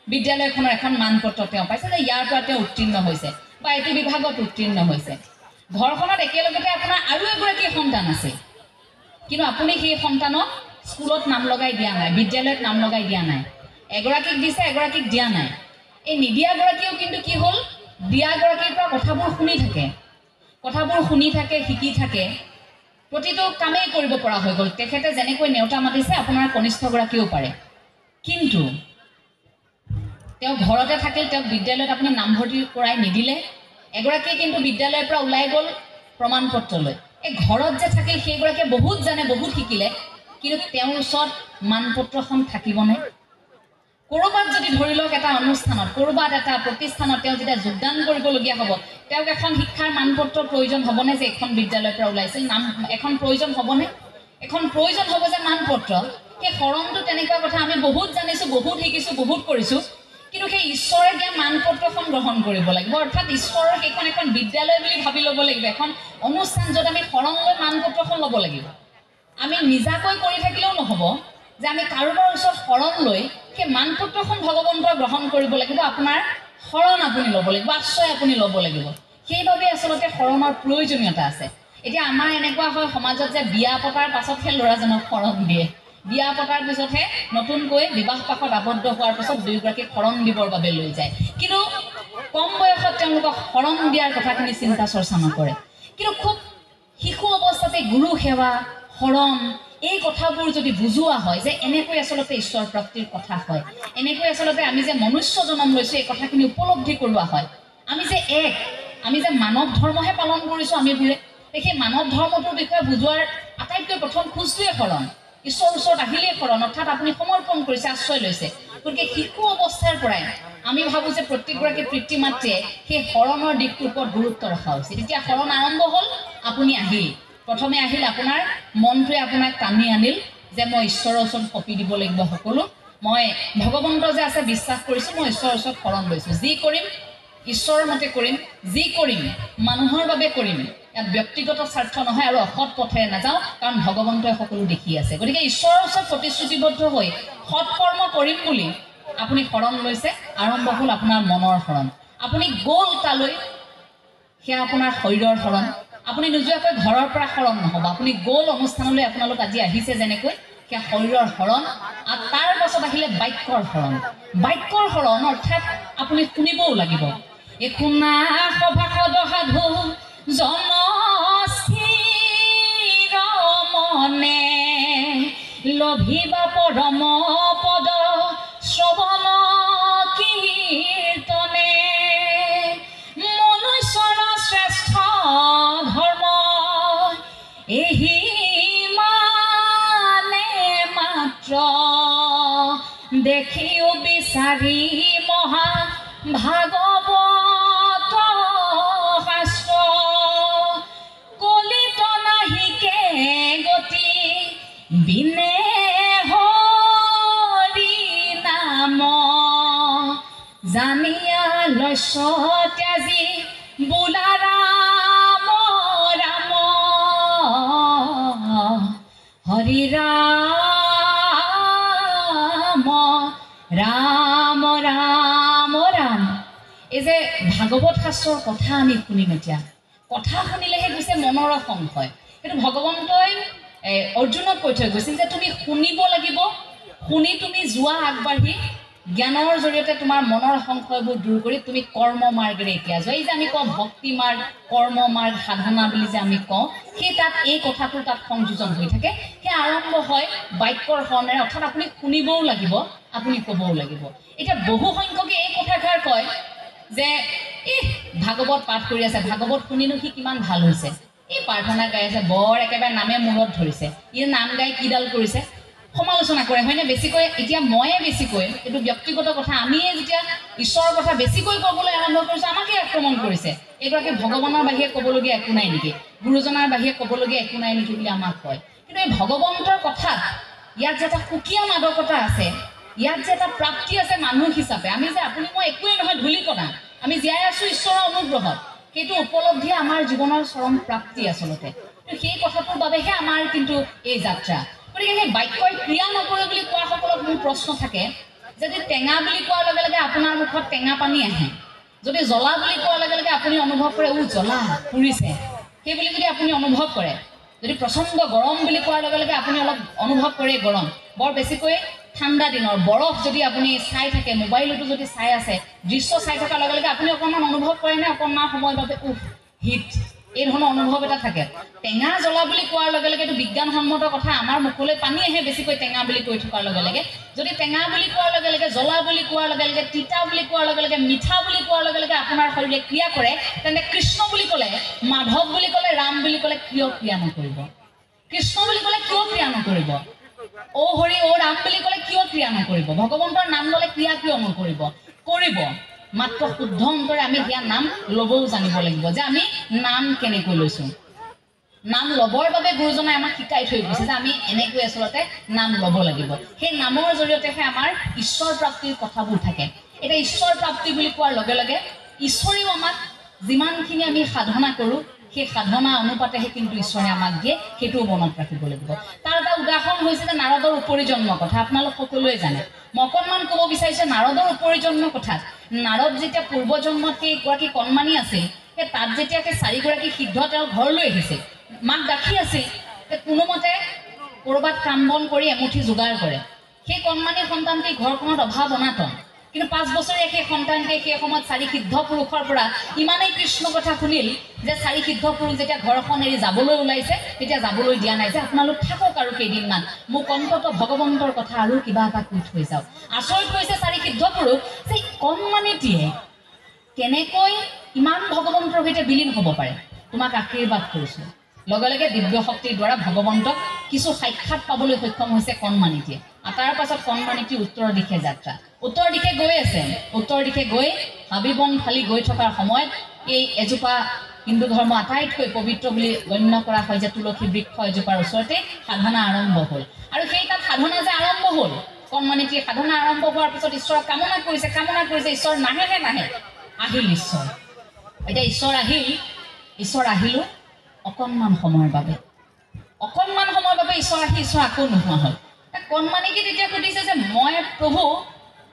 বিদ্যালয়খনৰ এখন মানপত্ৰ তেওঁ পাইছে যে ইয়াৰ পৰা তেওঁ উত্তীৰ্ণ হৈছে বা এইটো বিভাগত উত্তীৰ্ণ হৈছে। ঘৰখনত একেলগতে আপোনাৰ আৰু এগৰাকী সন্তান আছে, কিন্তু আপুনি সেই সন্তানক স্কুলত নাম লগাই দিয়া নাই, বিদ্যালয়ত নাম লগাই দিয়া নাই। এগৰাকীক দিছে, এগৰাকীক দিয়া নাই। এই নিদিয়াগৰাকীও কিন্তু কি হ'ল, দিয়াগৰাকীৰ পৰা কথাবোৰ শুনি থাকে, শিকি থাকে, প্ৰতিটো কামেই কৰিব পৰা হৈ গ'ল। তেখেতে যেনেকৈ নেওতা মাতিছে, আপোনাৰ কনিষ্ঠগৰাকীও পাৰে, কিন্তু তেওঁ ঘৰতে থাকিল, তেওঁক বিদ্যালয়ত আপুনি নামভৰ্তি কৰাই নিদিলে। এগৰাকীয়ে কিন্তু বিদ্যালয়ৰ পৰা ওলাই গ'ল প্ৰমাণ পত্ৰ লৈ। এই ঘৰত যে থাকিল, সেইগৰাকীয়ে বহুত জানে, বহুত শিকিলে, কিন্তু তেওঁৰ ওচৰত মানপত্ৰখন থাকিবনে? ক'ৰবাত যদি ধৰি লওক এটা অনুষ্ঠানত, ক'ৰবাত এটা প্ৰতিষ্ঠানত তেওঁ যেতিয়া যোগদান কৰিবলগীয়া হ'ব, তেওঁক এখন শিক্ষাৰ মানপত্ৰৰ প্ৰয়োজন হ'বনে যে এখন বিদ্যালয়ৰ পৰা ওলাইছিল, নাম এখন প্ৰয়োজন হ'বনে? এখন প্ৰয়োজন হ'ব যে মানপত্ৰ। সেই শৰণটো তেনেকুৱা কথা, আমি বহুত জানিছোঁ, বহুত শিকিছোঁ, বহুত কৰিছোঁ, কিন্তু সেই ঈশ্বৰে দিয়া মানপত্ৰখন গ্ৰহণ কৰিব লাগিব। অৰ্থাৎ ঈশ্বৰৰ সেইখন এখন বিদ্যালয় বুলি ভাবি ল'ব লাগিব, এখন অনুষ্ঠান য'ত আমি শৰণ লৈ মানপত্ৰখন ল'ব লাগিব। আমি নিজাকৈ কৰি থাকিলেও নহ'ব যে আমি কাৰোবাৰ ওচৰত শৰণ লৈ সেই মানপত্ৰখন ভগৱন্তই গ্ৰহণ কৰিব লাগিব। আপোনাৰ শৰণ আপুনি ল'ব লাগিব, আশ্ৰয় আপুনি ল'ব লাগিব। সেইবাবে আচলতে শৰণৰ প্ৰয়োজনীয়তা আছে। এতিয়া আমাৰ এনেকুৱা হয় সমাজত যে বিয়া পতাৰ পাছতহে ল'ৰাজনক শৰণ দিয়ে, বিয়া পতাৰ পিছতহে নতুনকৈ বিবাহ পাশত আবদ্ধ হোৱাৰ পাছত দুয়োগৰাকীক শৰণ দিবৰ বাবে লৈ যায়, কিন্তু কম বয়সত তেওঁলোকক শৰণ দিয়াৰ কথাখিনি চিন্তা চৰ্চা নকৰে। কিন্তু খুব শিশু অৱস্থাতে গুৰু সেৱা, শৰণ, এই কথাবোৰ যদি বুজোৱা হয় যে এনেকৈ আচলতে ঈশ্বৰ প্ৰাপ্তিৰ কথা হয়, এনেকৈ আচলতে আমি যে মনুষ্য জন্ম লৈছোঁ, এই কথাখিনি উপলব্ধি কৰোৱা হয়। আমি যে আমি যে মানৱ ধৰ্মহে পালন কৰিছোঁ আমিবোৰে, সেই মানৱ ধৰ্মটোৰ বিষয়ে বুজোৱাৰ আটাইতকৈ প্ৰথম খোজটোৱে শৰণ। ঈশ্বৰৰ ওচৰত আহিলেই শৰণ, অৰ্থাৎ আপুনি সমৰ্পণ কৰিছে, আশ্ৰয় লৈছে। গতিকে শিশু অৱস্থাৰ পৰাই আমি ভাবোঁ যে প্ৰত্যেকগৰাকী পিতৃ মাতৃয়ে সেই শৰণৰ দিশটোৰ ওপৰত গুৰুত্ব ৰখা উচিত। এতিয়া শৰণ আৰম্ভ হ'ল, আপুনি আহিল, প্ৰথমে আহিল আপোনাৰ মনটোৱে আপোনাক টানি আনিল যে মই ঈশ্বৰৰ ওচৰত কঁপি দিব লাগিব সকলো, মই ভগৱন্ত যে আছে বিশ্বাস কৰিছোঁ, মই ঈশ্বৰৰ ওচৰত শৰণ লৈছোঁ, যি কৰিম ঈশ্বৰৰ মতে কৰিম, যি কৰিম মানুহৰ বাবে কৰিম, ইয়াত ব্যক্তিগত স্বাৰ্থ নহয় আৰু অসৎ পথেৰে নাযাওঁ, কাৰণ ভগৱন্তই সকলো দেখি আছে। গতিকে ঈশ্বৰৰ ওচৰত প্ৰতিশ্ৰুতিবদ্ধ হৈ সৎকৰ্ম কৰিম বুলি আপুনি শৰণ লৈছে, আৰম্ভ হ'ল আপোনাৰ মনৰ শৰণ। আপুনি গ'ল তালৈ, সেয়া আপোনাৰ শৰীৰৰ শৰণ। আপুনি নোযোৱাকৈ ঘৰৰ পৰা শৰণ নহ'ব, আপুনি গ'ল অনুষ্ঠানলৈ, আপোনালোক আজি আহিছে যেনেকৈ, সেয়া শৰীৰৰ শৰণ। আৰু তাৰ পাছত আহিলে বাক্যৰ শৰণ। বাক্যৰ শৰণ অৰ্থাৎ আপুনি শুনিবও লাগিব। এই শুনা সভাসদ সাধু জনস্থিৰ মনে, লভিবা পৰম পদ শ্ৰৱণ কীৰ্তনে, মনুষ্যৰ শ্ৰেষ্ঠ ধৰ্ম এহি মানে মাত্ৰ, দেখিও বিচাৰি মহা ভাগৱত শাস্ত্ৰ, কলিত নাহিকে গতি বিনে হৰি ত্যাজি বোলা ৰাম ৰাম হৰি ৰাম ৰাম ৰাম ৰাম। এই যে ভাগৱত শাস্ত্ৰৰ কথা আমি শুনিম এতিয়া, কথা শুনিলেহে গৈছে মনৰ সংশয়। কিন্তু ভগৱন্তই অৰ্জুনক কৈ থৈ গৈছিল যে তুমি শুনিব লাগিব, শুনি তুমি যোৱা আগবাঢ়ি জ্ঞানৰ জৰিয়তে তোমাৰ মনৰ সংশয়বোৰ দূৰ কৰি তুমি কৰ্ম মাৰ্গেৰে এতিয়া যোৱা। এই যে আমি কওঁ ভক্তি মাৰ্গ, কৰ্ম মাৰ্গ, সাধনা বুলি যে আমি কওঁ, সেই তাত এই কথাটো তাত সংযোজন হৈ থাকে। সেই আৰম্ভ হয় বাক্যৰ শৰণেৰে, অৰ্থাৎ আপুনি শুনিবও লাগিব, আপুনি ক'বও লাগিব। এতিয়া বহু সংখ্যকে এই কথাষাৰ কয় যে এই ভাগৱত পাঠ কৰি আছে, ভাগৱত শুনিনো সি কিমান ভাল হৈছে, এই প্ৰাৰ্থনা গাই আছে, বৰ একেবাৰে নামে মূৰত ধৰিছে, ই নাম গাই কিডাল কৰিছে, সমালোচনা কৰে হয়নে? বেছিকৈ এতিয়া ময়ে বেছিকৈ, এইটো ব্যক্তিগত কথা, আমিয়ে যেতিয়া ঈশ্বৰৰ কথা বেছিকৈ ক'বলৈ আৰম্ভ কৰিছোঁ আমাকে আক্ৰমণ কৰিছে। এইগৰাকী ভগৱানৰ বাহিৰে ক'বলগীয়া একো নাই নেকি, গুৰুজনাৰ বাহিৰে ক'বলগীয়া একো নাই নেকি বুলি আমাক কয়। কিন্তু এই ভগৱন্তৰ কথাত ইয়াত যে এটা সুকীয়া মাদকতা আছে, ইয়াত যে এটা প্ৰাপ্তি আছে মানুহ হিচাপে, আমি যে আপুনি মই একোৱেই নহয় ধূলিকণা, আমি জীয়াই আছোঁ ঈশ্বৰৰ অনুগ্ৰহত, সেইটো উপলব্ধিয়ে আমাৰ জীৱনৰ চৰম প্ৰাপ্তি আচলতে। সেই কথাটোৰ বাবেহে আমাৰ কিন্তু এই যাত্ৰা। গতিকে সেই বাক্যই ক্ৰিয়া নকৰে বুলি কোৱাসকলক মোৰ প্ৰশ্ন থাকে, যদি টেঙা বুলি কোৱাৰ লগে লগে আপোনাৰ মুখত টেঙা পানী আহে, যদি জ্বলা বুলি কোৱাৰ লগে লগে আপুনি অনুভৱ কৰে জ্বলা পুৰিছে, সেই বুলি যদি আপুনি অনুভৱ কৰে, যদি প্ৰচণ্ড গৰম বুলি কোৱাৰ লগে লগে আপুনি অলপ অনুভৱ কৰে গৰম, বৰ বেছিকৈ ঠাণ্ডা দিনৰ বৰফ যদি আপুনি চাই থাকে, মোবাইলতো যদি চাই আছে, দৃশ্য চাই থকাৰ লগে লগে আপুনি অকণমান অনুভৱ কৰেনে অকণমান সময়ৰ বাবে হিট, এই ধৰণৰ অনুভৱ এটা থাকে। টেঙা জ্বলা বুলি কোৱাৰ লগে লগে এইটো বিজ্ঞানসন্মত কথা, আমাৰ মুখলৈ পানী আহে বেছিকৈ টেঙা বুলি কৈ থকাৰ লগে লগে। যদি টেঙা বুলি কোৱাৰ লগে লগে, জ্বলা বুলি কোৱাৰ লগে লগে, তিতা বুলি কোৱাৰ লগে লগে, মিঠা বুলি কোৱাৰ লগে লগে আপোনাৰ শৰীৰে ক্ৰিয়া কৰে, তেন্তে কৃষ্ণ বুলি ক'লে, মাধৱ বুলি ক'লে, ৰাম বুলি ক'লে কিয় ক্ৰিয়া নকৰিব? কৃষ্ণ বুলি ক'লে কিয় ক্ৰিয়া নকৰিব? অ হৰি অ ৰাম বুলি ক'লে কিয় ক্ৰিয়া নকৰিব? ভগৱন্তৰ নাম ল'লে ক্ৰিয়া কিয় নকৰিব? কৰিব। মাত্ৰ শুদ্ধ অন্তৰে আমি সেয়া নাম ল'বও জানিব লাগিব, যে আমি নাম কেনেকৈ লৈছোঁ। নাম ল'বৰ বাবে গুৰুজনাই আমাক শিকাই থৈ গৈছে যে আমি এনেকৈ আচলতে নাম ল'ব লাগিব। সেই নামৰ জৰিয়তেহে আমাৰ ঈশ্বৰ প্ৰাপ্তিৰ কথাবোৰ থাকে। এতিয়া ঈশ্বৰ প্ৰাপ্তি বুলি কোৱাৰ লগে লগে ঈশ্বৰেও আমাক যিমানখিনি আমি সাধনা কৰোঁ, সেই সাধনা অনুপাতেহে কিন্তু ঈশ্বৰে আমাক দিয়ে, সেইটোও মনত ৰাখিব লাগিব। তাৰ এটা উদাহৰণ হৈছে যে নাৰদৰ উপৰিজন্ম কথা, আপোনালোক সকলোৱে জানে। মই অকণমান ক'ব বিচাৰিছোঁ নাৰদৰ উপৰিজন্ম কথাত। নাৰদ যেতিয়া পূৰ্বজন্মত সেই এগৰাকী কণমানি আছিল, সেই তাত যেতিয়া সেই 4গৰাকী সিদ্ধ তেওঁৰ ঘৰলৈ আহিছিল, মাক গাখীৰ আছিল, কোনোমতে ক'ৰবাত কাম বন কৰি এমুঠি যোগাৰ কৰে। সেই কণমানি সন্তানটি ঘৰখনত অভাৱ অনাটন, কিন্তু 5 বছৰীয়া সেই সন্তানটিয়ে সেই সময়ত 4 সিদ্ধ পুৰুষৰ পৰা ইমানেই কৃষ্ণ কথা শুনিল যে 4 সিদ্ধ পুৰুষ যেতিয়া ঘৰখন এৰি যাবলৈ ওলাইছে, তেতিয়া যাবলৈ দিয়া নাই, যে আপোনালোক থাকক আৰু কেইদিনমান, মোক অন্তত ভগৱন্তৰ কথা আৰু কিবা এটা কৈ থৈ যাওক। আচৰিত হৈছে 4 সিদ্ধ পুৰুষ যে কণমানিটিয়ে কেনেকৈ ইমান ভগৱন্তৰ সৈতে বিলীন হ'ব পাৰে। তোমাক আশীৰ্বাদ কৰিছোঁ। লগে লগে দিব্য শক্তিৰ দ্বাৰা ভগৱন্তক কিছু সাক্ষাৎ পাবলৈ সক্ষম হৈছে কণমানিটিয়ে। তাৰ পাছত কণমানিটি উত্তৰ দিশে যাত্ৰা, উত্তৰ দিশে গৈ আছে। উত্তৰ দিশে গৈ হাবি বন ফালি গৈ থকাৰ সময়ত এই এজোপা হিন্দু ধৰ্ম আটাইতকৈ পবিত্ৰ বুলি গণ্য কৰা হয় যে তুলসী বৃক্ষ এজোপাৰ ওচৰতে সাধনা আৰম্ভ হ'ল। আৰু সেই তাত সাধনা যে আৰম্ভ হ'ল, কণমানিটিয়ে সাধনা আৰম্ভ হোৱাৰ পিছত ঈশ্বৰক কামনা কৰিছে, ঈশ্বৰ নাহেহে নাহে, আহিল ঈশ্বৰ। এতিয়া ঈশ্বৰ আহিলোঁ অকণমান সময়ৰ বাবে, ঈশ্বৰ আহি ঈশ্বৰ আকৌ নোহোৱা হ'ল। কণমানিকে তেতিয়া সুধিছে যে মই প্ৰভু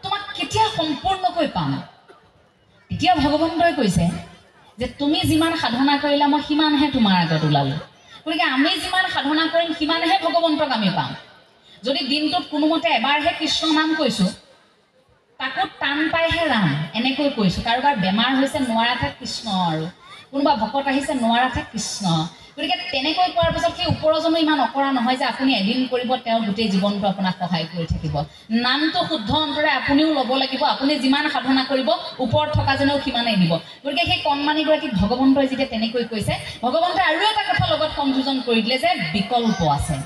তোমাক কেতিয়া সম্পূৰ্ণকৈ পাম? তেতিয়া ভগৱন্তই কৈছে যে তুমি যিমান সাধনা কৰিলা মই সিমানহে তোমাৰ আগত ওলালোঁ। গতিকে আমি যিমান সাধনা কৰিম সিমানহে ভগৱন্তক আমি পাম। যদি দিনটোত কোনোমতে এবাৰহে কৃষ্ণ নাম কৈছোঁ, তাকো টান পাইহে ৰাম এনেকৈ কৈছোঁ। কাৰোবাৰ বেমাৰ হৈছে নোৱাৰা থাক কৃষ্ণ, আৰু কোনোবা ভকত আহিছে নোৱাৰা থাক কৃষ্ণ। গতিকে তেনেকৈ কোৱাৰ পিছত সেই ওপৰজনো ইমান অকৰা নহয় যে আপুনি এদিন কৰিব, তেওঁ গোটেই জীৱনটো আপোনাক সহায় কৰি থাকিব। নামটো শুদ্ধ অন্তৰে আপুনিও ল'ব লাগিব, আপুনি যিমান সাধনা কৰিব ওপৰত থকা যেনেও সিমানেই দিব। গতিকে সেই কণমানিগৰাকীক ভগৱন্তই যেতিয়া তেনেকৈ কৈছে, ভগৱন্তই আৰু এটা কথা লগত সংযোজন কৰি দিলে যে বিকল্প আছে।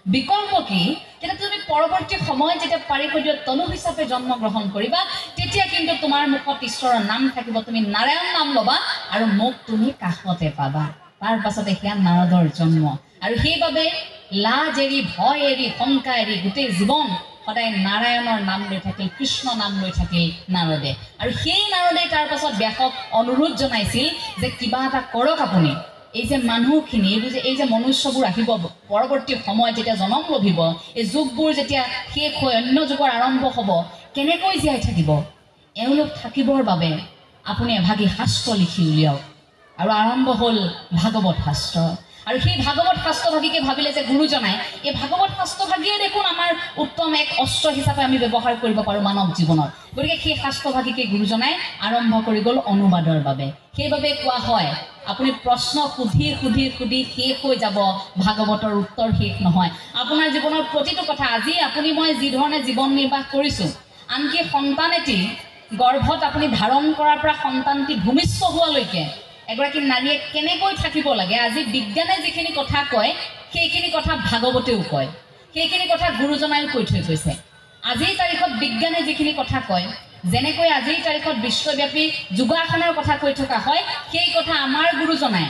বিকল্প কি? তেতিয়া তুমি পৰৱৰ্তী সময়ত যেতিয়া পাৰিষদীয় তনু হিচাপে জন্মগ্ৰহণ কৰিবা, তেতিয়া কিন্তু তোমাৰ মুখত ঈশ্বৰৰ নাম থাকিব, তুমি নাৰায়ণ নাম ল'বা আৰু মোক তুমি কাষতে পাবা। তাৰ পাছতে সেয়া নাৰদৰ জন্ম। আৰু সেইবাবে লাজ এৰি, ভয় এৰি, শংকা এৰি গোটেই জীৱন সদায় নাৰায়ণৰ নাম লৈ থাকিল, কৃষ্ণ নাম লৈ থাকিল নাৰদে। আৰু সেই নাৰদে তাৰ পাছত ব্যাসক অনুৰোধ জনাইছিল যে কিবা এটা কৰক আপুনি, এই যে মানুহখিনি এই যে মনুষ্যবোৰ আহিব পৰৱৰ্তী সময়ত যেতিয়া জন্ম লভিব, এই যুগবোৰ যেতিয়া শেষ হৈ অন্য যুগৰ আৰম্ভ হ'ব, কেনেকৈ জীয়াই থাকিব, এওঁলোক থাকিবৰ বাবে আপুনি এভাগী শাস্ত্ৰ লিখি উলিয়াওক। আৰু আৰম্ভ হ'ল ভাগৱত শাস্ত্ৰ। আৰু সেই ভাগৱত শাস্ত্ৰভাগীকে ভাবিলে যে গুৰুজনাই এই ভাগৱত শাস্ত্ৰভাগীয়ে দেখোন আমাৰ উত্তম এক অস্ত্ৰ হিচাপে আমি ব্যৱহাৰ কৰিব পাৰোঁ মানৱ জীৱনত। গতিকে সেই শাস্ত্ৰভাগীকে গুৰুজনাই আৰম্ভ কৰি গ'ল অনুবাদৰ বাবে। সেইবাবে কোৱা হয় আপুনি প্ৰশ্ন সুধি সুধি সুধি শেষ হৈ যাব, ভাগৱতৰ উত্তৰ শেষ নহয়। আপোনাৰ জীৱনৰ প্ৰতিটো কথা, আজি আপুনি মই যি ধৰণে জীৱন নিৰ্বাহ কৰিছোঁ, আনকি সন্তান এটি গৰ্ভত আপুনি ধাৰণ কৰাৰ পৰা সন্তানটি ভূমিষ্ঠ হোৱালৈকে এগৰাকী নাৰীয়ে কেনেকৈ থাকিব লাগে, আজি বিজ্ঞানে যিখিনি কথা কয় সেইখিনি কথা ভাগৱতেও কয়, সেইখিনি কথা গুৰুজনায়ো কৈ থৈ গৈছে। আজিৰ তাৰিখত বিজ্ঞানে যিখিনি কথা কয়, যেনেকৈ আজিৰ তাৰিখত বিশ্বব্যাপী যোগাসনৰ কথা কৈ থকা হয়, সেই কথা আমাৰ গুৰুজনাই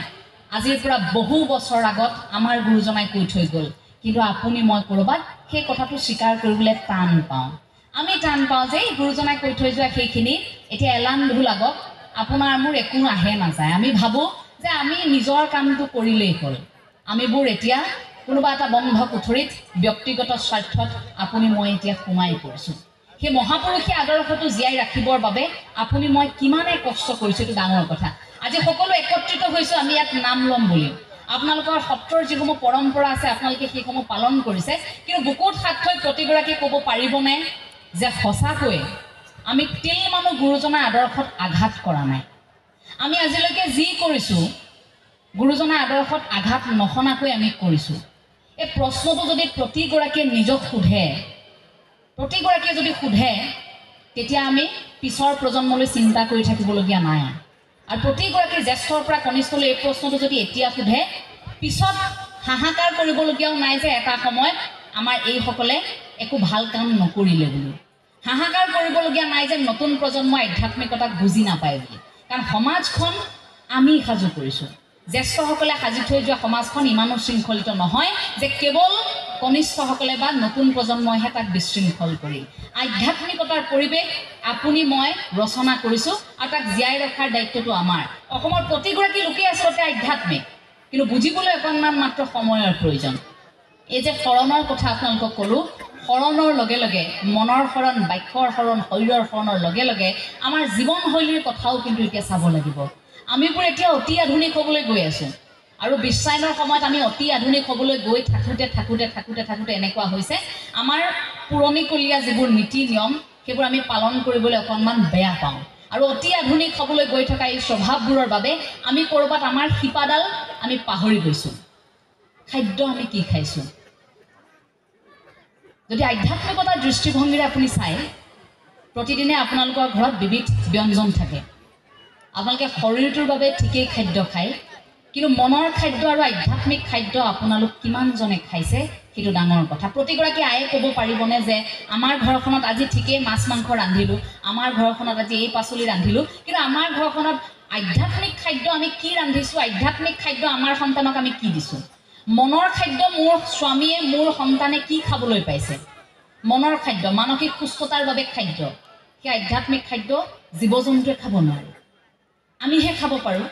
আজিৰ পৰা বহু বছৰ আগত আমাৰ গুৰুজনাই কৈ থৈ গ'ল। কিন্তু আপুনি মই ক'ৰবাত সেই কথাটো স্বীকাৰ কৰিবলৈ টান পাওঁ। আমি টান পাওঁ যে গুৰুজনাই কৈ থৈ যোৱা সেইখিনি এতিয়া এলান ভুল আগত আপোনাৰ মোৰ একো আহে নাযায়। আমি ভাবোঁ যে আমি নিজৰ কামটো কৰিলেই হ'ল। আমিবোৰ এতিয়া কোনোবা এটা বন্ধ কোঠৰীত ব্যক্তিগত স্বাৰ্থত আপুনি মই এতিয়া সোমাই পৰিছোঁ। সেই মহাপুৰুষী আদৰ্শটো জীয়াই ৰাখিবৰ বাবে আপুনি মই কিমানে কষ্ট কৰিছোঁ, এইটো ডাঙৰ কথা। আজি সকলো একত্ৰিত হৈছোঁ আমি ইয়াত নাম ল'ম বুলি। আপোনালোকৰ সত্ৰৰ যিসমূহ পৰম্পৰা আছে আপোনালোকে সেইসমূহ পালন কৰিছে, কিন্তু বুকুত হাত থৈ প্ৰতিগৰাকী ক'ব পাৰিবনে যে সঁচাকৈ আমি তিল মানুহ গুৰুজনাৰ আদৰ্শত আঘাত কৰা নাই? আমি আজিলৈকে যি কৰিছোঁ গুৰুজনাৰ আদৰ্শত আঘাত নসনাকৈ আমি কৰিছোঁ। এই প্ৰশ্নটো যদি প্ৰতিগৰাকীয়ে নিজক সোধে, প্ৰতিগৰাকীয়ে যদি সোধে, তেতিয়া আমি পিছৰ প্ৰজন্মলৈ চিন্তা কৰি থাকিবলগীয়া নাই। আৰু প্ৰতিগৰাকী জ্যেষ্ঠৰ পৰা কনিষ্ঠলৈ এই প্ৰশ্নটো যদি এতিয়া সোধে, পিছত হাহাকাৰ কৰিবলগীয়াও নাই যে এটা সময়ত আমাৰ এইসকলে একো ভাল কাম নকৰিলে বুলি। হাহাকাৰ কৰিবলগীয়া নাই যে নতুন প্ৰজন্মই আধ্যাত্মিকতাক বুজি নাপায় বুলি। কাৰণ সমাজখন আমি সাজু কৰিছোঁ, জ্যেষ্ঠসকলে সাজি থৈ যোৱা সমাজখন ইমানো শৃংখলিত নহয় যে কেৱল কনিষ্ঠসকলে বা নতুন প্ৰজন্মইহে তাক বিশৃংখল কৰি। আধ্যাত্মিকতাৰ পৰিৱেশ আপুনি মই ৰচনা কৰিছোঁ আৰু তাক জীয়াই ৰখাৰ দায়িত্বটো আমাৰ। অসমৰ প্ৰতিগৰাকী লোকেই আচলতে আধ্যাত্মিক, কিন্তু বুজিবলৈ অকণমান মাত্ৰ সময়ৰ প্ৰয়োজন। এই যে শৰণৰ কথা আপোনালোকক ক'লোঁ, শৰণৰ লগে লগে মনৰ শৰণ, বাক্যৰ শৰণ, শৰীৰৰ শৰণৰ লগে লগে আমাৰ জীৱনশৈলীৰ কথাও কিন্তু এতিয়া চাব লাগিব। আমিবোৰ এতিয়া অতি আধুনিক হ'বলৈ গৈ আছোঁ, আৰু বিশ্বায়নৰ সময়ত আমি অতি আধুনিক হ'বলৈ গৈ থাকোঁতে থাকোঁতে থাকোঁতে থাকোঁতে এনেকুৱা হৈছে আমাৰ পুৰণিকলীয়া যিবোৰ নীতি নিয়ম সেইবোৰ আমি পালন কৰিবলৈ অকণমান বেয়া পাওঁ। আৰু অতি আধুনিক হ'বলৈ গৈ থকা এই স্বভাৱবোৰৰ বাবে আমি ক'ৰবাত আমাৰ শিপাডাল আমি পাহৰি গৈছোঁ। খাদ্য আমি কি খাইছোঁ? যদি আধ্যাত্মিকতাৰ দৃষ্টিভংগীৰে আপুনি চায়, প্ৰতিদিনে আপোনালোকৰ ঘৰত বিবিধ ব্যঞ্জন থাকে। আপোনালোকে শৰীৰটোৰ বাবে ঠিকেই খাদ্য খায়, কিন্তু মনৰ খাদ্য আৰু আধ্যাত্মিক খাদ্য আপোনালোক কিমানজনে খাইছে সেইটো ডাঙৰ কথা। প্ৰতিগৰাকী আয়ে ক'ব পাৰিবনে যে আমাৰ ঘৰখনত আজি ঠিকেই মাছ মাংস ৰান্ধিলোঁ, আমাৰ ঘৰখনত আজি এই পাচলি ৰান্ধিলোঁ, কিন্তু আমাৰ ঘৰখনত আধ্যাত্মিক খাদ্য আমি কি ৰান্ধিছোঁ, আধ্যাত্মিক খাদ্য আমাৰ সন্তানক আমি কি দিছোঁ? মনৰ খাদ্য মোৰ স্বামীয়ে মোৰ সন্তানে কি খাবলৈ পাইছে? মনৰ খাদ্য, মানসিক সুস্থতাৰ বাবে খাদ্য, সেই আধ্যাত্মিক খাদ্য জীৱ জন্তুৱে খাব নোৱাৰে, আমিহে খাব পাৰোঁ।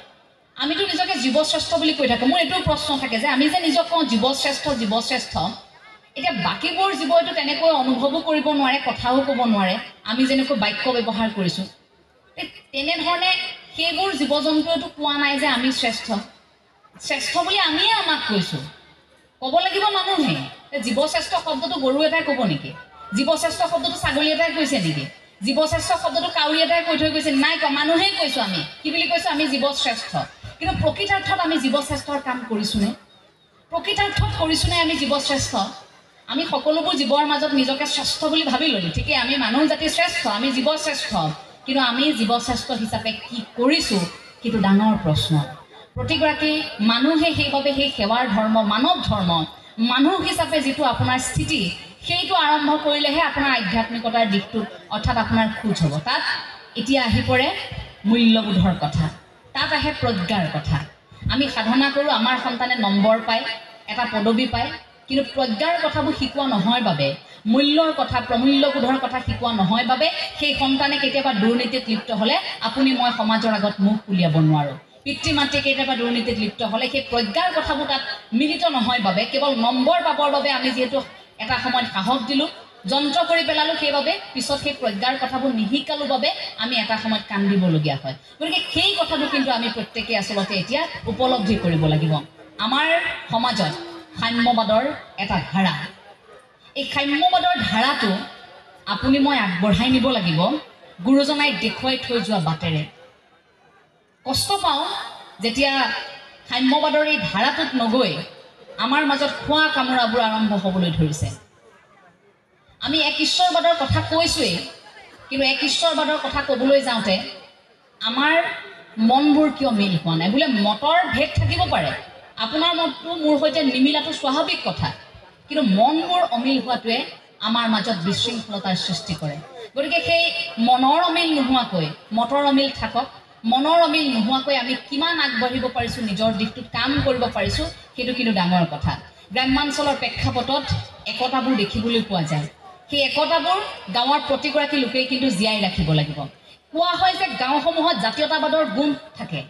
আমিতো নিজকে জীৱশ্ৰেষ্ঠ বুলি কৈ থাকোঁ। মোৰ এইটো প্ৰশ্ন থাকে যে আমি যে নিজক কওঁ জীৱশ্ৰেষ্ঠ জীৱশ্ৰেষ্ঠ, এতিয়া বাকীবোৰ জীৱইতো তেনেকৈ অনুভৱো কৰিব নোৱাৰে, কথাও ক'ব নোৱাৰে, আমি যেনেকৈ বাক্য ব্যৱহাৰ কৰিছোঁ। তেনেধৰণে সেইবোৰ জীৱ জন্তুৱেতো কোৱা নাই যে আমি শ্ৰেষ্ঠ। শ্ৰেষ্ঠ বুলি আমিয়ে আমাক কৈছোঁ, ক'ব লাগিব মানুহে। জীৱশ্ৰেষ্ঠ শব্দটো গৰু এটাই ক'ব নেকি? জীৱশ্ৰেষ্ঠ শব্দটো ছাগলী এটাই কৈছে নেকি? জীৱশ্ৰেষ্ঠ শব্দটো কাউৰী এটাই কৈ থৈ গৈছে? নাই কোৱা, মানুহেই কৈছোঁ। আমি কি বুলি কৈছোঁ? আমি জীৱশ্ৰেষ্ঠ। কিন্তু প্ৰকৃতাৰ্থত আমি জীৱশ্ৰেষ্ঠৰ কাম কৰিছোঁনে? প্ৰকৃতাৰ্থত কৰিছোঁনে আমি জীৱশ্ৰেষ্ঠ? আমি সকলোবোৰ জীৱৰ মাজত নিজকে শ্ৰেষ্ঠ বুলি ভাবি ল'লোঁ, ঠিকেই, আমি মানুহ জাতি শ্ৰেষ্ঠ, আমি জীৱশ্ৰেষ্ঠ, কিন্তু আমি জীৱশ্ৰেষ্ঠ হিচাপে কি কৰিছোঁ সেইটো ডাঙৰ প্ৰশ্ন। প্ৰতিগৰাকী মানুহে সেইবাবে সেই সেৱাৰ ধৰ্ম, মানৱ ধৰ্ম, মানুহ হিচাপে যিটো আপোনাৰ স্থিতি, সেইটো আৰম্ভ কৰিলেহে আপোনাৰ আধ্যাত্মিকতাৰ দিশটোত অৰ্থাৎ আপোনাৰ খোজ হ'ব। তাত এতিয়া আহি পৰে মূল্যবোধৰ কথা, তাত আহে প্ৰজ্ঞাৰ কথা। আমি সাধনা কৰোঁ, আমাৰ সন্তানে নম্বৰ পায়, এটা পদবী পায়, কিন্তু প্ৰজ্ঞাৰ কথাবোৰ শিকোৱা নহয় বাবে, মূল্যৰ কথা প্ৰমূল্যবোধৰ কথা শিকোৱা নহয় বাবে সেই সন্তানে কেতিয়াবা দুৰ্নীতিত লিপ্ত হ'লে আপুনি মই সমাজৰ আগত মুখ উলিয়াব নোৱাৰোঁ। পিতৃ মাতৃ কেতিয়াবা দুৰ্নীতিত লিপ্ত হ'লে সেই প্ৰজ্ঞাৰ কথাবোৰ তাত মিলিত নহয় বাবে, কেৱল নম্বৰ পাবৰ বাবে আমি যিহেতু এটা সময়ত সাহস দিলোঁ, যন্ত্ৰ কৰি পেলালোঁ, সেইবাবে পিছত সেই প্ৰজ্ঞাৰ কথাবোৰ নিশিকালোঁ বাবে আমি এটা সময়ত কান্দিবলগীয়া হয়। গতিকে সেই কথাবোৰ কিন্তু আমি প্ৰত্যেকেই আচলতে এতিয়া উপলব্ধি কৰিব লাগিব। আমাৰ সমাজত সাম্যবাদৰ এটা ধাৰা, এই সাম্যবাদৰ ধাৰাটো আপুনি মই আগবঢ়াই নিব লাগিব গুৰুজনাই দেখুৱাই থৈ যোৱা বাটেৰে। কষ্ট পাওঁ যেতিয়া সাম্যবাদৰ এই ধাৰাটোত নগৈ আমাৰ মাজত খোৱা কামোৰাবোৰ আৰম্ভ হ'বলৈ ধৰিছে। আমি এক ঈশ্বৰবাদৰ কথা কৈছোৱেই, কিন্তু এক ঈশ্বৰবাদৰ কথা ক'বলৈ যাওঁতে আমাৰ মনবোৰ কিয় মিল হোৱা নাই? বোলে মতৰ ভেদ থাকিব পাৰে, আপোনাৰ মতটো মোৰ সৈতে নিমিলাটো স্বাভাৱিক কথা, কিন্তু মনবোৰ অমিল হোৱাটোৱে আমাৰ মাজত বিশৃংখলতাৰ সৃষ্টি কৰে। গতিকে সেই মনৰ অমিল নোহোৱাকৈ মতৰ অমিল থাকক, মনৰ অমিল নোহোৱাকৈ আমি কিমান আগবাঢ়িব পাৰিছোঁ, নিজৰ দিশটোত কাম কৰিব পাৰিছোঁ, সেইটো কিন্তু ডাঙৰ কথা। গ্ৰাম্যাঞ্চলৰ প্ৰেক্ষাপটত একতাবোৰ দেখিবলৈ পোৱা যায়। সেই একতাবোৰ গাঁৱৰ প্ৰতিগৰাকী লোকেই কিন্তু জীয়াই ৰাখিব লাগিব। কোৱা হয় যে গাঁওসমূহত জাতীয়তাবাদৰ গুণ থাকে।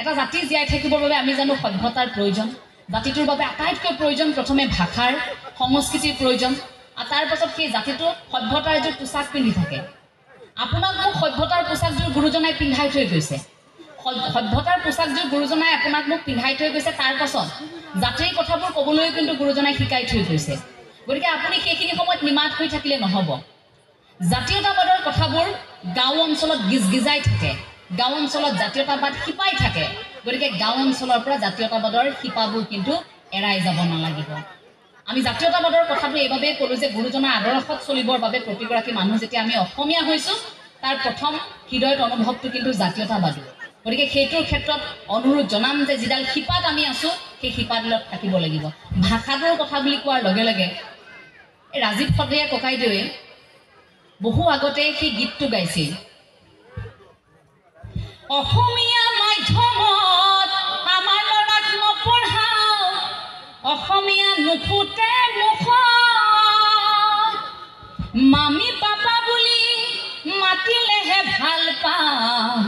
এটা জাতি জীয়াই থাকিবৰ বাবে আমি জানো সভ্যতাৰ প্ৰয়োজন, জাতিটোৰ বাবে আটাইতকৈ প্ৰয়োজন প্ৰথমে ভাষাৰ সংস্কৃতিৰ প্ৰয়োজন, আৰু তাৰ পাছত সেই জাতিটো সভ্যতাৰ এযোৰ পোছাক পিন্ধি থাকে। আপোনাক মোক সভ্যতাৰ পোছাকযোৰ গুৰুজনাই পিন্ধাই থৈ গৈছে, সভ্যতাৰ পোছাকযোৰ গুৰুজনাই আপোনাক মোক পিন্ধাই থৈ গৈছে, তাৰ পাছত জাতিৰ কথাবোৰ ক'বলৈও কিন্তু গুৰুজনাই শিকাই থৈ গৈছে। গতিকে আপুনি সেইখিনি সময়ত নিমাত হৈ থাকিলে নহ'ব। জাতীয়তাবাদৰ কথাবোৰ গাঁও অঞ্চলত গিজগিজাই থাকে, গাঁও অঞ্চলত জাতীয়তাবাদ শিপাই থাকে। গতিকে গাঁও অঞ্চলৰ পৰা জাতীয়তাবাদৰ শিপাবোৰ কিন্তু এৰাই যাব নালাগিব। আমি জাতীয়তাবাদৰ কথাটো এইবাবেই ক'লোঁ যে গুৰুজনাৰ আদৰ্শত চলিবৰ বাবে প্ৰতিগৰাকী মানুহ যেতিয়া আমি অসমীয়া হৈছোঁ, তাৰ প্ৰথম হৃদয়ত অনুভৱটো কিন্তু জাতীয়তাবাদী। গতিকে সেইটোৰ ক্ষেত্ৰত অনুৰোধ জনাম যে যিডাল শিপাত আমি আছোঁ, সেই শিপাডালত থাকিব লাগিব। ভাষাটোৰ কথা বুলি কোৱাৰ লগে লগে এই ৰাজীৱ সদৰীয়া ককাইদেৱে বহু আগতে সেই গীতটো গাইছিল। অসমীয়া মাধ্যমত আমাৰ ল'ৰাক নপঢ়াওঁ, অসমীয়া নুফুটে মুখত, মামী পাপা বুলি মাতিলেহে ভাল পাওঁ,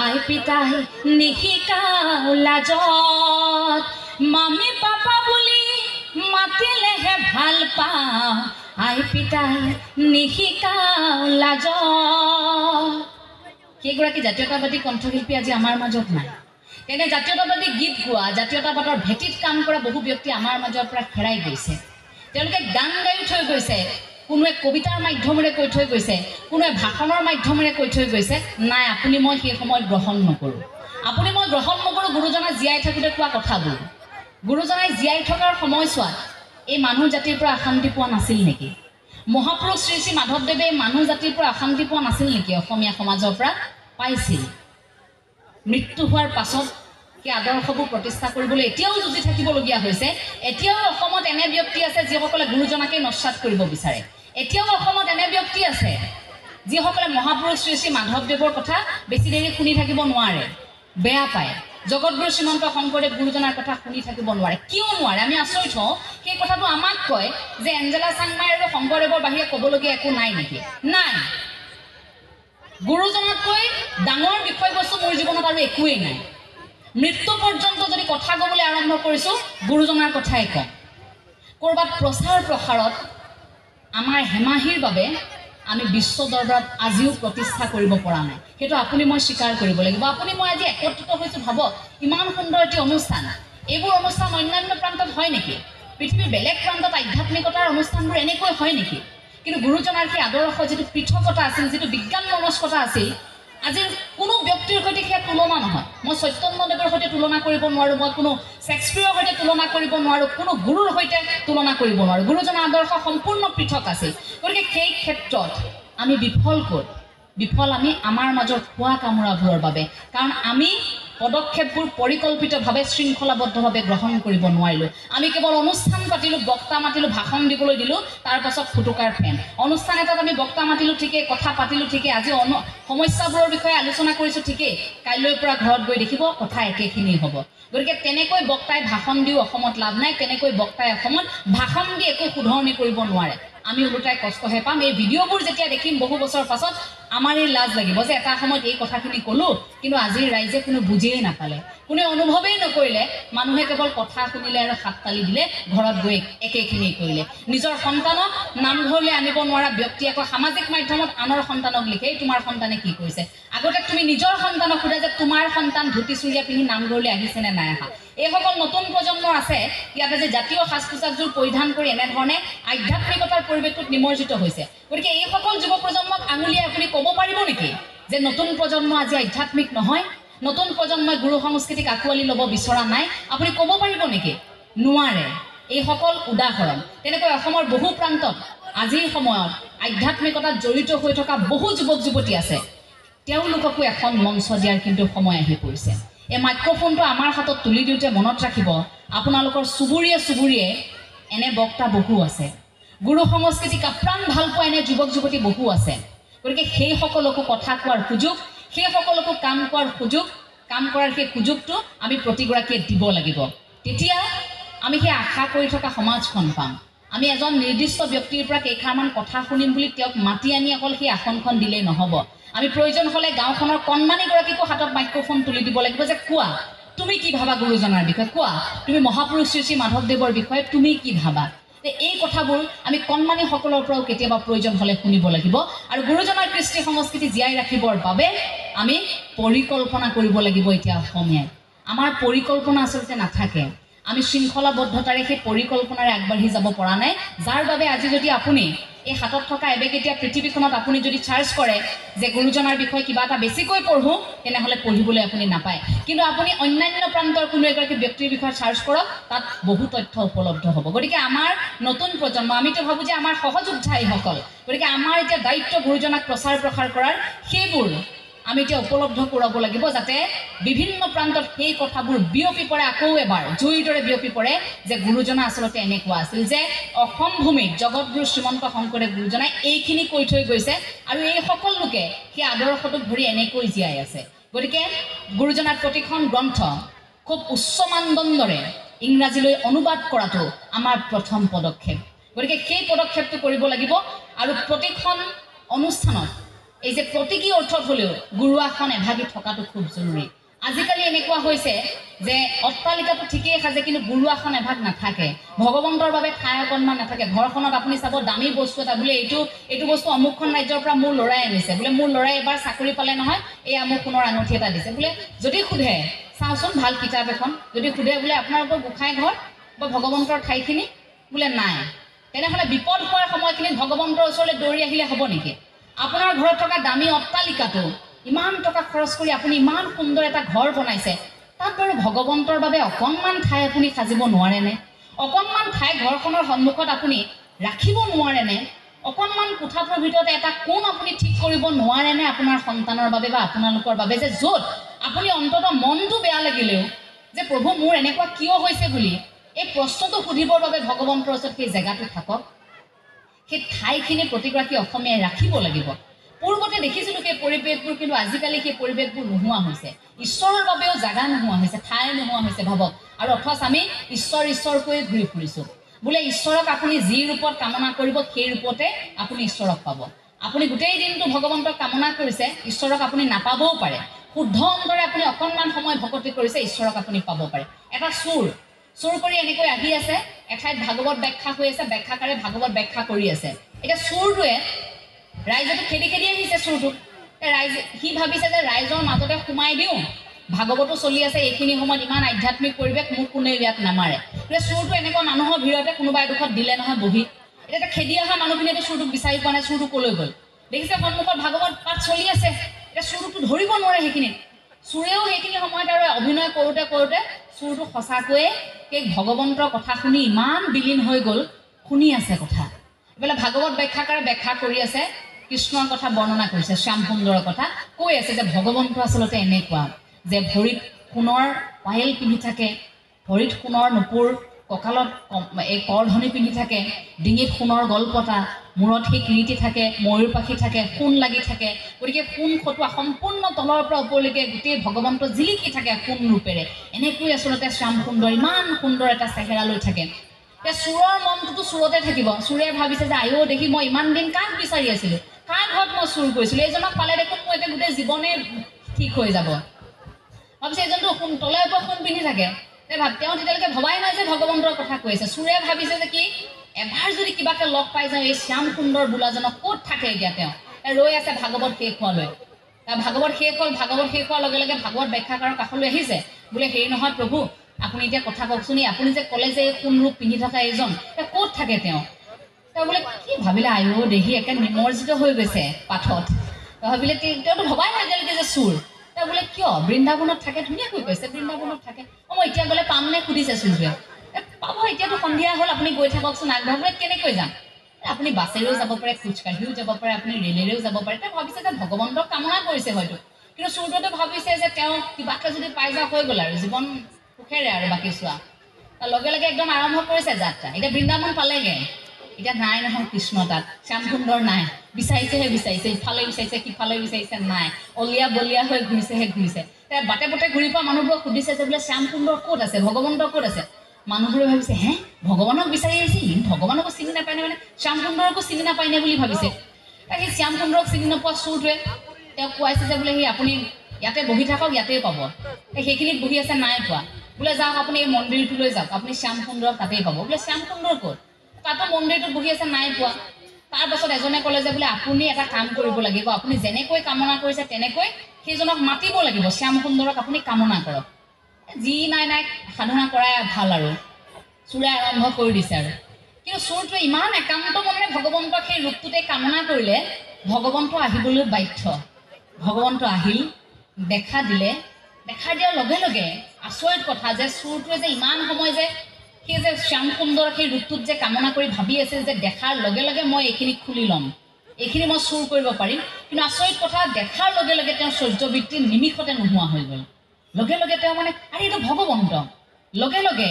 আই পিতাই নিশিকাওঁ লাজত, মামী পাপা বুলি মাতিলেহে ভাল পাওঁ, আই পিতাই নিশিকাওঁ লাজত। সেইগৰাকী জাতীয়তাবাদী কণ্ঠশিল্পী আজি আমাৰ মাজত নাই। তেনে জাতীয়তাবাদী গীত গোৱা, জাতীয়তাবাদৰ ভেটিত কাম কৰা বহু ব্যক্তি আমাৰ মাজৰ পৰা হেৰাই গৈছে। তেওঁলোকে গান গাই থৈ গৈছে, কোনোৱে কবিতাৰ মাধ্যমেৰে কৈ থৈ গৈছে, কোনোৱে ভাষণৰ মাধ্যমেৰে কৈ থৈ গৈছে, নাই আপুনি মই সেই সময়ত গ্ৰহণ নকৰোঁ। আপুনি মই গ্ৰহণ নকৰোঁ গুৰুজনাই জীয়াই থাকোঁতে কোৱা কথাবোৰ। গুৰুজনাই জীয়াই থকাৰ সময়ছোৱাত এই মানুহ জাতিৰ পৰা অশান্তি পোৱা নাছিল নেকি? মহাপুৰুষ শ্ৰী শ্ৰী মাধৱদেৱে মানুহ জাতিৰ পৰা অশান্তি পোৱা নাছিল নেকি? অসমীয়া সমাজৰ পৰা পাইছিল। মৃত্যু হোৱাৰ পাছত সেই আদৰ্শবোৰ প্ৰতিষ্ঠা কৰিবলৈ এতিয়াও যুঁজি থাকিবলগীয়া হৈছে। এতিয়াও অসমত এনে ব্যক্তি আছে যিসকলে গুৰুজনাকে নস্যাৎ কৰিব বিচাৰে। এতিয়াও অসমত এনে ব্যক্তি আছে যিসকলে মহাপুৰুষ শ্ৰী শ্ৰী মাধৱদেৱৰ কথা বেছি দেৰি শুনি থাকিব নোৱাৰে, বেয়া পায়। জগতগুৰু শ্ৰীমন্ত শংকৰদেৱ গুৰুজনাৰ কথা শুনি থাকিব নোৱাৰে। কিয় নোৱাৰে? আমি আচৰিত হওঁ। সেই কথাটো আমাক কয় যে এঞ্জেলা চাংমাই আৰু শংকৰদেৱৰ বাহিৰে ক'বলগীয়া একো নাই নেকি? নাই। গুৰুজনাতকৈ ডাঙৰ বিষয়বস্তু মোৰ জীৱনত আৰু একোৱেই নাই। মৃত্যু পৰ্যন্ত যদি কথা ক'বলৈ আৰম্ভ কৰিছোঁ, গুৰুজনাৰ কথাই কওঁ। ক'ৰবাত প্ৰচাৰ প্ৰসাৰত আমাৰ হেমাহিৰ বাবে আমি বিশ্ব দৰবাৰত আজিও প্ৰতিষ্ঠা কৰিব পৰা নাই। সেইটো আপুনি মই স্বীকাৰ কৰিব লাগিব। আপুনি মই আজি একত্ৰিত হৈছোঁ, ভাবক ইমান সুন্দৰ এটি অনুষ্ঠান। এইবোৰ অনুষ্ঠান অন্যান্য প্ৰান্তত হয় নেকি? পৃথিৱীৰ বেলেগ প্ৰান্তত আধ্যাত্মিকতাৰ অনুষ্ঠানবোৰ এনেকৈ হয় নেকি? কিন্তু গুৰুজনাৰ সেই আদৰ্শ যিটো পৃথকতা আছিল, যিটো বিজ্ঞান মনস্কতা আছিল, আজি কোনো ব্যক্তিৰ সৈতে সেয়া তুলনা নহয়। মই চৈতন্যদেৱৰ সৈতে তুলনা কৰিব নোৱাৰোঁ, মই কোনো শ্বেক্সপিয়াৰৰ সৈতে তুলনা কৰিব নোৱাৰোঁ, কোনো গুৰুৰ সৈতে তুলনা কৰিব নোৱাৰোঁ। গুৰুজনাৰ আদৰ্শ সম্পূৰ্ণ পৃথক আছিল। গতিকে সেই ক্ষেত্ৰত আমি বিফল ক'ত? বিফল আমি আমাৰ মাজৰ খোৱা কামোৰাবোৰৰ বাবে। কাৰণ আমি পদক্ষেপবোৰ পৰিকল্পিতভাৱে শৃংখলাবদ্ধভাৱে গ্ৰহণ কৰিব নোৱাৰিলোঁ। আমি কেৱল অনুষ্ঠান পাতিলোঁ, বক্তা মাতিলোঁ, ভাষণ দিবলৈ দিলোঁ, তাৰ পাছত ফুটুকাৰ ফেন। অনুষ্ঠান এটাত আমি বক্তা মাতিলোঁ ঠিকেই, কথা পাতিলোঁ ঠিকেই, আজি সমস্যাবোৰৰ বিষয়ে আলোচনা কৰিছোঁ ঠিকেই, কাইলৈৰ পৰা ঘৰত গৈ দেখিব কথা একেখিনি হ'ব। গতিকে তেনেকৈ বক্তাই ভাষণ দিও অসমত লাভ নাই, তেনেকৈ বক্তাই অসমত ভাষণ দি একো শুধৰণি কৰিব নোৱাৰে। আমি ওলোটাই কষ্টহে পাম। এই ভিডিঅ'বোৰ যেতিয়া দেখিম বহু বছৰ পাছত আমাৰ এই লাজ লাগিব যে এটা সময়ত এই কথাখিনি ক'লোঁ, কিন্তু আজিৰ ৰাইজে কোনো বুজিয়েই নাপালে, কোনে অনুভৱেই নকৰিলে, মানুহে কেৱল কথা শুনিলে আৰু হাত তালি দিলে, ঘৰত গৈ একেখিনি কৰিলে। নিজৰ সন্তানক নামঘৰলৈ আনিব নোৱাৰা ব্যক্তি আকৌ সামাজিক মাধ্যমত আনৰ সন্তানক লিখে, তোমাৰ সন্তানে কি কৰিছে। আগতে তুমি নিজৰ সন্তানক সোধা যে তোমাৰ সন্তান ধুতি চুৰিয়া পিন্ধি নামঘৰলৈ আহিছে নে নাই অহা। এইসকল নতুন প্ৰজন্মৰ আছে ইয়াতে যে জাতীয় সাজ পোছাকযোৰ পৰিধান কৰি এনেধৰণে আধ্যাত্মিকতাৰ পৰিৱেশটোত নিমজ্জিত হৈছে। গতিকে এইসকল যুৱ প্ৰজন্মক আঙুলিয়াই আপুনি ক'ব পাৰিব নেকি যে নতুন প্ৰজন্ম আজি আধ্যাত্মিক নহয়, নতুন প্ৰজন্মই গুৰু সংস্কৃতিক আঁকোৱালি ল'ব বিচৰা নাই? আপুনি ক'ব পাৰিব নেকি? নোৱাৰে। এইসকল উদাহৰণ। তেনেকৈ অসমৰ বহু প্ৰান্তত আজিৰ সময়ত আধ্যাত্মিকতাত জড়িত হৈ থকা বহু যুৱক যুৱতী আছে, তেওঁলোককো এখন মঞ্চ দিয়াৰ কিন্তু সময় আহি পৰিছে। এই মাইক্ৰফোনটো আমাৰ হাতত তুলি দিওঁতে মনত ৰাখিব, আপোনালোকৰ চুবুৰীয়ে চুবুৰীয়ে এনে বক্তা বহু আছে, গুৰু সংস্কৃতিক আপ্ৰাণ ভাল পোৱা এনে যুৱক যুৱতী বহু আছে। গতিকে সেইসকলকো কথা কোৱাৰ সুযোগ, সেইসকলকো কাম কৰাৰ সুযোগ, কাম কৰাৰ সেই সুযোগটো আমি প্ৰতিগৰাকীয়ে দিব লাগিব। তেতিয়া আমি সেই আশা কৰি থকা সমাজখন পাম। আমি এজন নিৰ্দিষ্ট ব্যক্তিৰ পৰা কেইষাৰমান কথা শুনিম বুলি তেওঁক মাতি আনি অকল সেই আসনখন দিলেই নহ'ব। আমি প্ৰয়োজন হ'লে গাঁওখনৰ কণমানিগৰাকীকো হাতত মাইক্ৰফোন তুলি দিব লাগিব যে কোৱা তুমি কি ভাবা গুৰুজনাৰ বিষয়ে, কোৱা তুমি মহাপুৰুষ শ্ৰী শ্ৰী মাধৱদেৱৰ বিষয়ে তুমি কি ভাবা। এই কথাবোৰ আমি কণমানিসকলৰ পৰাও কেতিয়াবা প্ৰয়োজন হ'লে শুনিব লাগিব। আৰু গুৰুজনাৰ কৃষ্টি সংস্কৃতি জীয়াই ৰাখিবৰ বাবে আমি পৰিকল্পনা কৰিব লাগিব। এতিয়া অসমীয়াই আমাৰ পৰিকল্পনা আচলতে নাথাকে, আমি শৃংখলাবদ্ধতাৰে সেই পৰিকল্পনাৰে আগবাঢ়ি যাব পৰা নাই, যাৰ বাবে আজি যদি আপুনি এই হাতত থকা এবেগ এতিয়া পৃথিৱীখনত আপুনি যদি চাৰ্চ কৰে যে গুৰুজনাৰ বিষয়ে কিবা এটা বেছিকৈ পঢ়োঁ, তেনেহ'লে পঢ়িবলৈ আপুনি নাপায়। কিন্তু আপুনি অন্যান্য প্ৰান্তৰ কোনো এগৰাকী ব্যক্তিৰ বিষয়ে চাৰ্চ কৰক, তাত বহু তথ্য উপলব্ধ হ'ব। গতিকে আমাৰ নতুন প্ৰজন্ম, আমিতো ভাবোঁ যে আমাৰ সহযোদ্ধা এইসকল, গতিকে আমাৰ এতিয়া দায়িত্ব গুৰুজনাক প্ৰচাৰ প্ৰসাৰ কৰাৰ, সেইবোৰ আমি এতিয়া উপলব্ধ কৰাব লাগিব, যাতে বিভিন্ন প্ৰান্তত সেই কথাবোৰ বিয়পি পৰে, আকৌ এবাৰ জুইৰ দৰে বিয়পি পৰে যে গুৰুজনা আচলতে এনেকুৱা আছিল, যে অসম ভূমিত জগতগুৰু শ্ৰীমন্ত শংকৰদেৱ গুৰুজনাই এইখিনি কৈ থৈ গৈছে আৰু এই সকল লোকে সেই আদৰ্শটোক ধৰি এনেকৈ জীয়াই আছে। গতিকে গুৰুজনাৰ প্ৰতিখন গ্ৰন্থ খুব উচ্চ মানদণ্ডৰে ইংৰাজীলৈ অনুবাদ কৰাটো আমাৰ প্ৰথম পদক্ষেপ। গতিকে সেই পদক্ষেপটো কৰিব লাগিব। আৰু প্ৰতিখন অনুষ্ঠানত এই যে প্ৰতীকী অৰ্থত হ'লেও গুৰু আসন এভাগি থকাটো খুব জৰুৰী। আজিকালি এনেকুৱা হৈছে যে অট্টালিকাটো ঠিকেই সাজে, কিন্তু গুৰু আসন এভাগ নাথাকে, ভগৱন্তৰ বাবে ঠাই অকণমান নাথাকে। ঘৰখনত আপুনি চাব দামী বস্তু এটা, বোলে এইটো বস্তু অমুকখন ৰাজ্যৰ পৰা মোৰ ল'ৰাই আনিছে, বোলে মোৰ ল'ৰাই এবাৰ চাকৰি পালে নহয়, এই আমুক সোণৰ আঙুঠি এটা দিছে। বোলে যদি সোধে চাওঁচোন ভাল কিতাপ এখন, যদি সোধে বোলে আপোনালোকৰ গোঁসাই ঘৰ বা ভগৱন্তৰ ঠাইখিনি, বোলে নাই, তেনেহ'লে বিপদ হোৱাৰ সময়খিনিত ভগৱন্তৰ ওচৰলৈ দৌৰি আহিলে হ'ব নেকি? আপোনাৰ ঘৰত থকা দামী অট্টালিকাটো ইমান টকা খৰচ কৰি আপুনি ইমান সুন্দৰ এটা ঘৰ বনাইছে, তাত বাৰু ভগৱন্তৰ বাবে অকণমান ঠাই আপুনি সাজিব নোৱাৰেনে? অকণমান ঠাই ঘৰখনৰ সন্মুখত আপুনি ৰাখিব নোৱাৰেনে? অকণমান কোঠাটোৰ ভিতৰত এটা কোণ আপুনি ঠিক কৰিব নোৱাৰেনে আপোনাৰ সন্তানৰ বাবে বা আপোনালোকৰ বাবে, যে য'ত আপুনি অন্ততঃ মনটো বেয়া লাগিলেও যে প্ৰভু মোৰ এনেকুৱা কিয় হৈছে বুলি এই প্ৰশ্নটো সুধিবৰ বাবে ভগৱন্তৰ ওচৰত সেই জেগাটো থাকক। সেই ঠাইখিনি প্ৰতিগৰাকী অসমীয়াই ৰাখিব লাগিব। পূৰ্বতে দেখিছিলোঁ সেই পৰিৱেশবোৰ, কিন্তু আজিকালি সেই পৰিৱেশবোৰ নোহোৱা হৈছে। ঈশ্বৰৰ বাবেও জাগা নোহোৱা হৈছে, ঠাই নোহোৱা হৈছে ভাবক। আৰু অথচ আমি ঈশ্বৰকৈ ঘূৰি ফুৰিছোঁ। বোলে ঈশ্বৰক আপুনি যি ৰূপত কামনা কৰিব সেই ৰূপতে আপুনি ঈশ্বৰক পাব। আপুনি গোটেই দিনটো ভগৱন্তক কামনা কৰিছে, ঈশ্বৰক আপুনি নাপাবও পাৰে। শুদ্ধ অন্তৰে আপুনি অকণমান সময় ভকতি কৰিছে, ঈশ্বৰক আপুনি পাব পাৰে। এটা চুৰ কৰি এনেকৈ আহি আছে, এঠাইত ভাগৱত ব্যাখ্যা হৈ আছে, ব্যাখ্যাকাৰে ভাগৱত ব্যাখ্যা কৰি আছে। এতিয়া চুৰটোৱে ৰাইজেতো খেদি আহিছে চুৰটোক। সি ভাবিছে যে ৰাইজৰ মাজতে সোমাই দিওঁ, ভাগৱতো চলি আছে, এইখিনি সময়ত ইমান আধ্যাত্মিক পৰিৱেশ, মোক কোনেও ইয়াত নামাৰে। এতিয়া চুৰটো এনেকুৱা মানুহৰ ভিৰতে কোনোবা এডোখৰত দিলে নহয় বহি। এতিয়া খেদি অহা মানুহখিনিয়েতো চুৰটোক বিচাৰি পোৱা নাই, চুৰটো ক'লৈ গ'ল। দেখিছে সন্মুখত ভাগৱত পাঠ চলি আছে, এতিয়া চুৰটোক ধৰিব নোৱাৰে সেইখিনিত। চুৰেও সেইখিনি সময়ত আৰু অভিনয় কৰোঁতে চুৰটো সঁচাকৈয়ে সেই ভগৱন্তৰ কথা শুনি ইমান বিলীন হৈ গ'ল, শুনি আছে কথা। এইফালে ভাগৱত ব্যাখ্যাকাৰে ব্যাখ্যা কৰি আছে, কৃষ্ণৰ কথা বৰ্ণনা কৰিছে, শ্যাম সুন্দৰৰ কথা কৈ আছে যে ভগৱন্ত আচলতে এনেকুৱা যে ভৰিত সোণৰ পায়েল পিন্ধি থাকে, ভৰিত সোণৰ নুপুৰ, কঁকালত এই কৰধনি পিন্ধি থাকে, ডিঙিত সোণৰ গলপতা, মূৰত সেই কিৰীটি থাকে, ময়ূৰ পাখি থাকে, সোণ লাগি থাকে। গতিকে সোণ খটোৱা সম্পূৰ্ণ তলৰ পৰা ওপৰলৈকে গোটেই ভগৱন্ত জিলিকি থাকে সোণ ৰূপেৰে। এনেকৈ আচলতে শ্যাম সুন্দৰ ইমান সুন্দৰ এটা চেহেৰা লৈ থাকে। এতিয়া চোৰৰ মনটোতো চোৰতে থাকিব। চোৰে ভাবিছে যে আয়ো দেখি মই ইমান দিন কাক বিচাৰি আছিলোঁ, কাৰ ঘৰত মই চুৰ কৰিছিলোঁ, এইজনক পালে দেখোন মোৰ এতিয়া গোটেই জীৱনে ঠিক হৈ যাব। ভাবিছে এইজনটো সোণ তলে ওপৰত সোণ পিন্ধি থাকে। তেওঁ তেতিয়ালৈকে ভবাই নাই যে ভগৱন্তৰ কথা কৈ আছে। চোৰে ভাবিছে যে কি এবাৰ যদি কিবাকে লগ পাই যাওঁ এই শ্যাম সুন্দৰ বোলাজনক, ক'ত থাকে এতিয়া তেওঁ ৰৈ আছে ভাগৱত শেষ হোৱালৈ। ভাগৱত শেষ হ'ল। ভাগৱত শেষ হোৱাৰ লগে লগে ভাগৱত ব্যাখ্যাকাৰৰ কাষলৈ আহিছে, বোলে হেৰি নহয় প্ৰভু, আপুনি এতিয়া কথা কওকচোন, আপুনি যে ক'লে যে এই সোণ ৰূপ পিন্ধি থকা এইজন ক'ত থাকে তেওঁ বোলে কি ভাবিলে আয়ো দেহি একে নিমজ্জিত হৈ গৈছে পাঠত। ভাবিলে তেওঁতো ভবাই নাই এতিয়ালৈকে যে চোৰ। বোলে কিয় বৃন্দাবনত থাকে, ধুনীয়াকৈ কৈছে বৃন্দাবনত থাকে। মই এতিয়া গ'লে পাম নে সুধিছে চোৰটোৱে। পাব, এতিয়াতো সন্ধিয়া হ'ল, আপুনি গৈ থাককচোন আগভাগলৈ। কেনেকৈ যাম? আপুনি বাছেৰেও যাব পাৰে, খোজকাঢ়িও যাব পাৰে, আপুনি ৰেলেৰেও যাব পাৰে। তেওঁ ভাবিছে যে ভগৱন্তক কামনা কৰিছে হয়তো, কিন্তু চোৰটোৱে ভাবিছে যে তেওঁ কিবাকে যদি পাই যাওঁ হৈ গ'ল আৰু জীৱন সুখেৰে আৰু বাকী চোৱা। লগে লগে একদম আৰম্ভ কৰিছে যাত্ৰা। এতিয়া বৃন্দাবন পালেগে, এতিয়া নাই নহয় কৃষ্ণ তাত, শ্যাম সুন্দৰ নাই। বিচাৰিছেহে বিচাৰিছে, ইফালে বিচাৰিছে সিফালে বিচাৰিছে, নাই। অলিয়া বলিয়া হৈ ঘূৰিছেহে ঘূৰিছে। বাটে বাটে ঘূৰি পোৱা মানুহবোৰক সুধিছে যে বোলে শ্যাম সুন্দৰ ক'ত আছে, ভগৱন্ত ক'ত আছে? মানুহবোৰে ভাবিছে হে ভগৱানক বিচাৰি আহিছে, ভগৱানকো চিনি নাপায় নে, মানে শ্যাম সুন্দৰকো চিনি নাপায় নে বুলি ভাবিছে। সেই শ্যাম সুন্দৰক চিনি নোপোৱা চোৰটোৱে তেওঁক কোৱাইছে যে বোলে সেই আপুনি ইয়াতে বহি থাকক, ইয়াতেই পাব। সেইখিনিত বহি আছে, নাই পোৱা। বোলে যাওক আপুনি এই মন্দিৰটোলৈ যাওক, আপুনি শ্যাম সুন্দৰক তাতেই পাব। বোলে শ্যাম সুন্দৰ ক'ত? তাতো মন্দিৰটোত বহি আছে, নাই পোৱা। তাৰপাছত এজনে ক'লে যে বোলে আপুনি এটা কাম কৰিব লাগিব, আপুনি যেনেকৈ কামনা কৰিছে তেনেকৈ সেইজনক মাতিব লাগিব, শ্যাম সুন্দৰক আপুনি কামনা কৰক। যি নাই নাই সাধনা কৰাই ভাল আৰু চোৰে আৰম্ভ কৰি দিছে আৰু। কিন্তু চোৰটোৱে ইমান একান্ত মনেৰে ভগৱন্তক সেই ৰূপটোতে কামনা কৰিলে, ভগৱন্ত আহিবলৈ বাধ্য। ভগৱন্ত আহিল, দেখা দিলে। দেখা দিয়াৰ লগে লগে আচৰিত কথা যে চোৰটোৱে যে ইমান সময় যে সেই যে শ্যাম সুন্দৰ সেই ৰূপটোত যে কামনা কৰি ভাবি আছিল যে দেখাৰ লগে লগে মই এইখিনি খুলি ল'ম, এইখিনি মই চুৰ কৰিব পাৰিম। কিন্তু আচৰিত কথা, দেখাৰ লগে লগে তেওঁৰ চৰ্যবৃত্তি নিমিষতে নোহোৱা হৈ গ'ল। লগে লগে তেওঁ মানে আৰে এইটো ভগৱন্ত। লগে লগে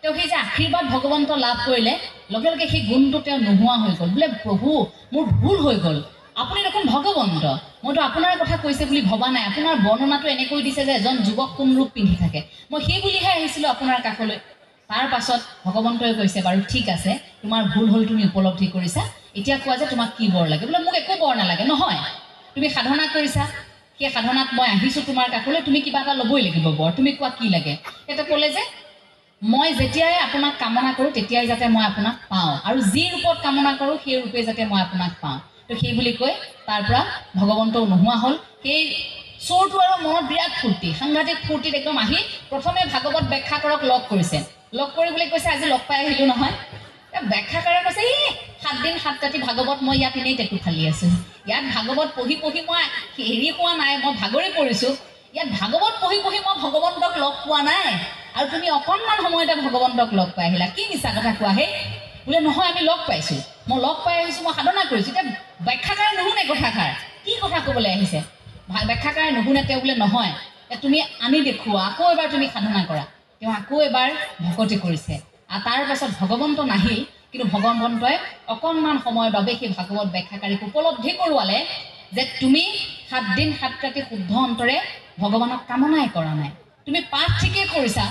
তেওঁ সেই যে আশীৰ্বাদ ভগৱন্ত লাভ কৰিলে, লগে লগে সেই গুণটো তেওঁ নোহোৱা হৈ গ'ল। বোলে প্ৰভু মোৰ ভুল হৈ গ'ল, আপুনি দেখোন ভগৱন্ত, মইতো আপোনাৰ কথা কৈছে বুলি ভবা নাই। আপোনাৰ বৰ্ণনাটো এনেকৈ দিছে যে এজন যুৱক কোন ৰূপ পিন্ধি থাকে, মই সেই বুলিহে আহিছিলোঁ আপোনাৰ কাষলৈ। তাৰ পাছত ভগৱন্তই কৈছে বাৰু ঠিক আছে, তোমাৰ ভুল হ'ল, তুমি উপলব্ধি কৰিছা, এতিয়া কোৱা যে তোমাক কি বৰ লাগে? বোলে মোক একো বৰ নালাগে। নহয়, তুমি সাধনা কৰিছা, সেই সাধনাত মই আহিছোঁ তোমাৰ কাষলৈ, তুমি কিবা এটা ল'বই লাগিব বৰ, তুমি কোৱা কি লাগে? সেইটো ক'লে যে মই যেতিয়াই আপোনাক কামনা কৰোঁ তেতিয়াই যাতে মই আপোনাক পাওঁ, আৰু যি ৰূপত কামনা কৰোঁ সেই ৰূপে যাতে মই আপোনাক পাওঁ। তো সেই বুলি কৈ তাৰ পৰা ভগৱন্তও নোহোৱা হ'ল। সেই চোৰটো আৰু মনত বিৰাট ফূৰ্তি, সাংঘাতিক ফূৰ্তিত একদম আহি প্ৰথমে ভাগৱত ব্যাখ্যাকাৰক লগ কৰিছে। লগ কৰি বুলি কৈছে আজি লগ পাই আহিলোঁ নহয়। ব্যাখ্যাকাৰে কৈছে এই 7 দিন 7 ৰাতি ভাগৱত মই ইয়াত এনেই টেটু ফালি আছোঁ, ইয়াত ভাগৱত পঢ়ি পঢ়ি মই হেৰি পোৱা নাই, মই ভাগৰি পৰিছোঁ। ইয়াত ভাগৱত পঢ়ি পঢ়ি মই ভগৱন্তক লগ পোৱা নাই, আৰু তুমি অকণমান সময়তে ভগৱন্তক লগ পাই আহিলা, কি মিছা কথা কোৱা হে? বোলে নহয় আমি লগ পাইছোঁ, মই লগ পাই আহিছোঁ, মই সাধনা কৰিছোঁ। এতিয়া ব্যাখ্যাকাৰে নুশুনে কথাষাৰ, কি কথা ক'বলৈ আহিছে? ব্যাখ্যাকাৰে নুশুনে। তেওঁ বোলে নহয়, তুমি আনি দেখুওৱা, আকৌ এবাৰ তুমি সাধনা কৰা। তেওঁ আকৌ এবাৰ ভকতি কৰিছে, আৰু তাৰ পাছত ভগৱন্ত নাহিল। কিন্তু ভগৱন্তই অকণমান সময়ৰ বাবে সেই ভাগৱত ব্যাখ্যাকাৰীক উপলব্ধি কৰোৱালে যে তুমি 7 দিন 7 ৰাতি শুদ্ধ অন্তৰে ভগৱানক কামনাই কৰা নাই, তুমি পাঠ ঠিকেই কৰিছা,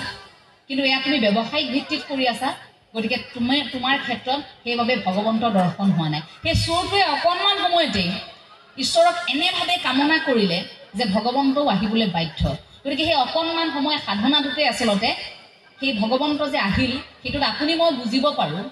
কিন্তু এয়া তুমি ব্যৱসায়িক ভিত্তিত কৰি আছা। গতিকে তোমাৰ ক্ষেত্ৰত সেইবাবে ভগৱন্তৰ দৰ্শন হোৱা নাই। সেই চোৰটোৱে অকণমান সময়তেই ঈশ্বৰক এনেভাৱে কামনা কৰিলে যে ভগৱন্তও আহিবলৈ বাধ্য। গতিকে সেই অকণমান সময় সাধনাটোতে আচলতে সেই ভগৱন্ত যে আহিল, সেইটোত আপুনি মই বুজিব পাৰোঁ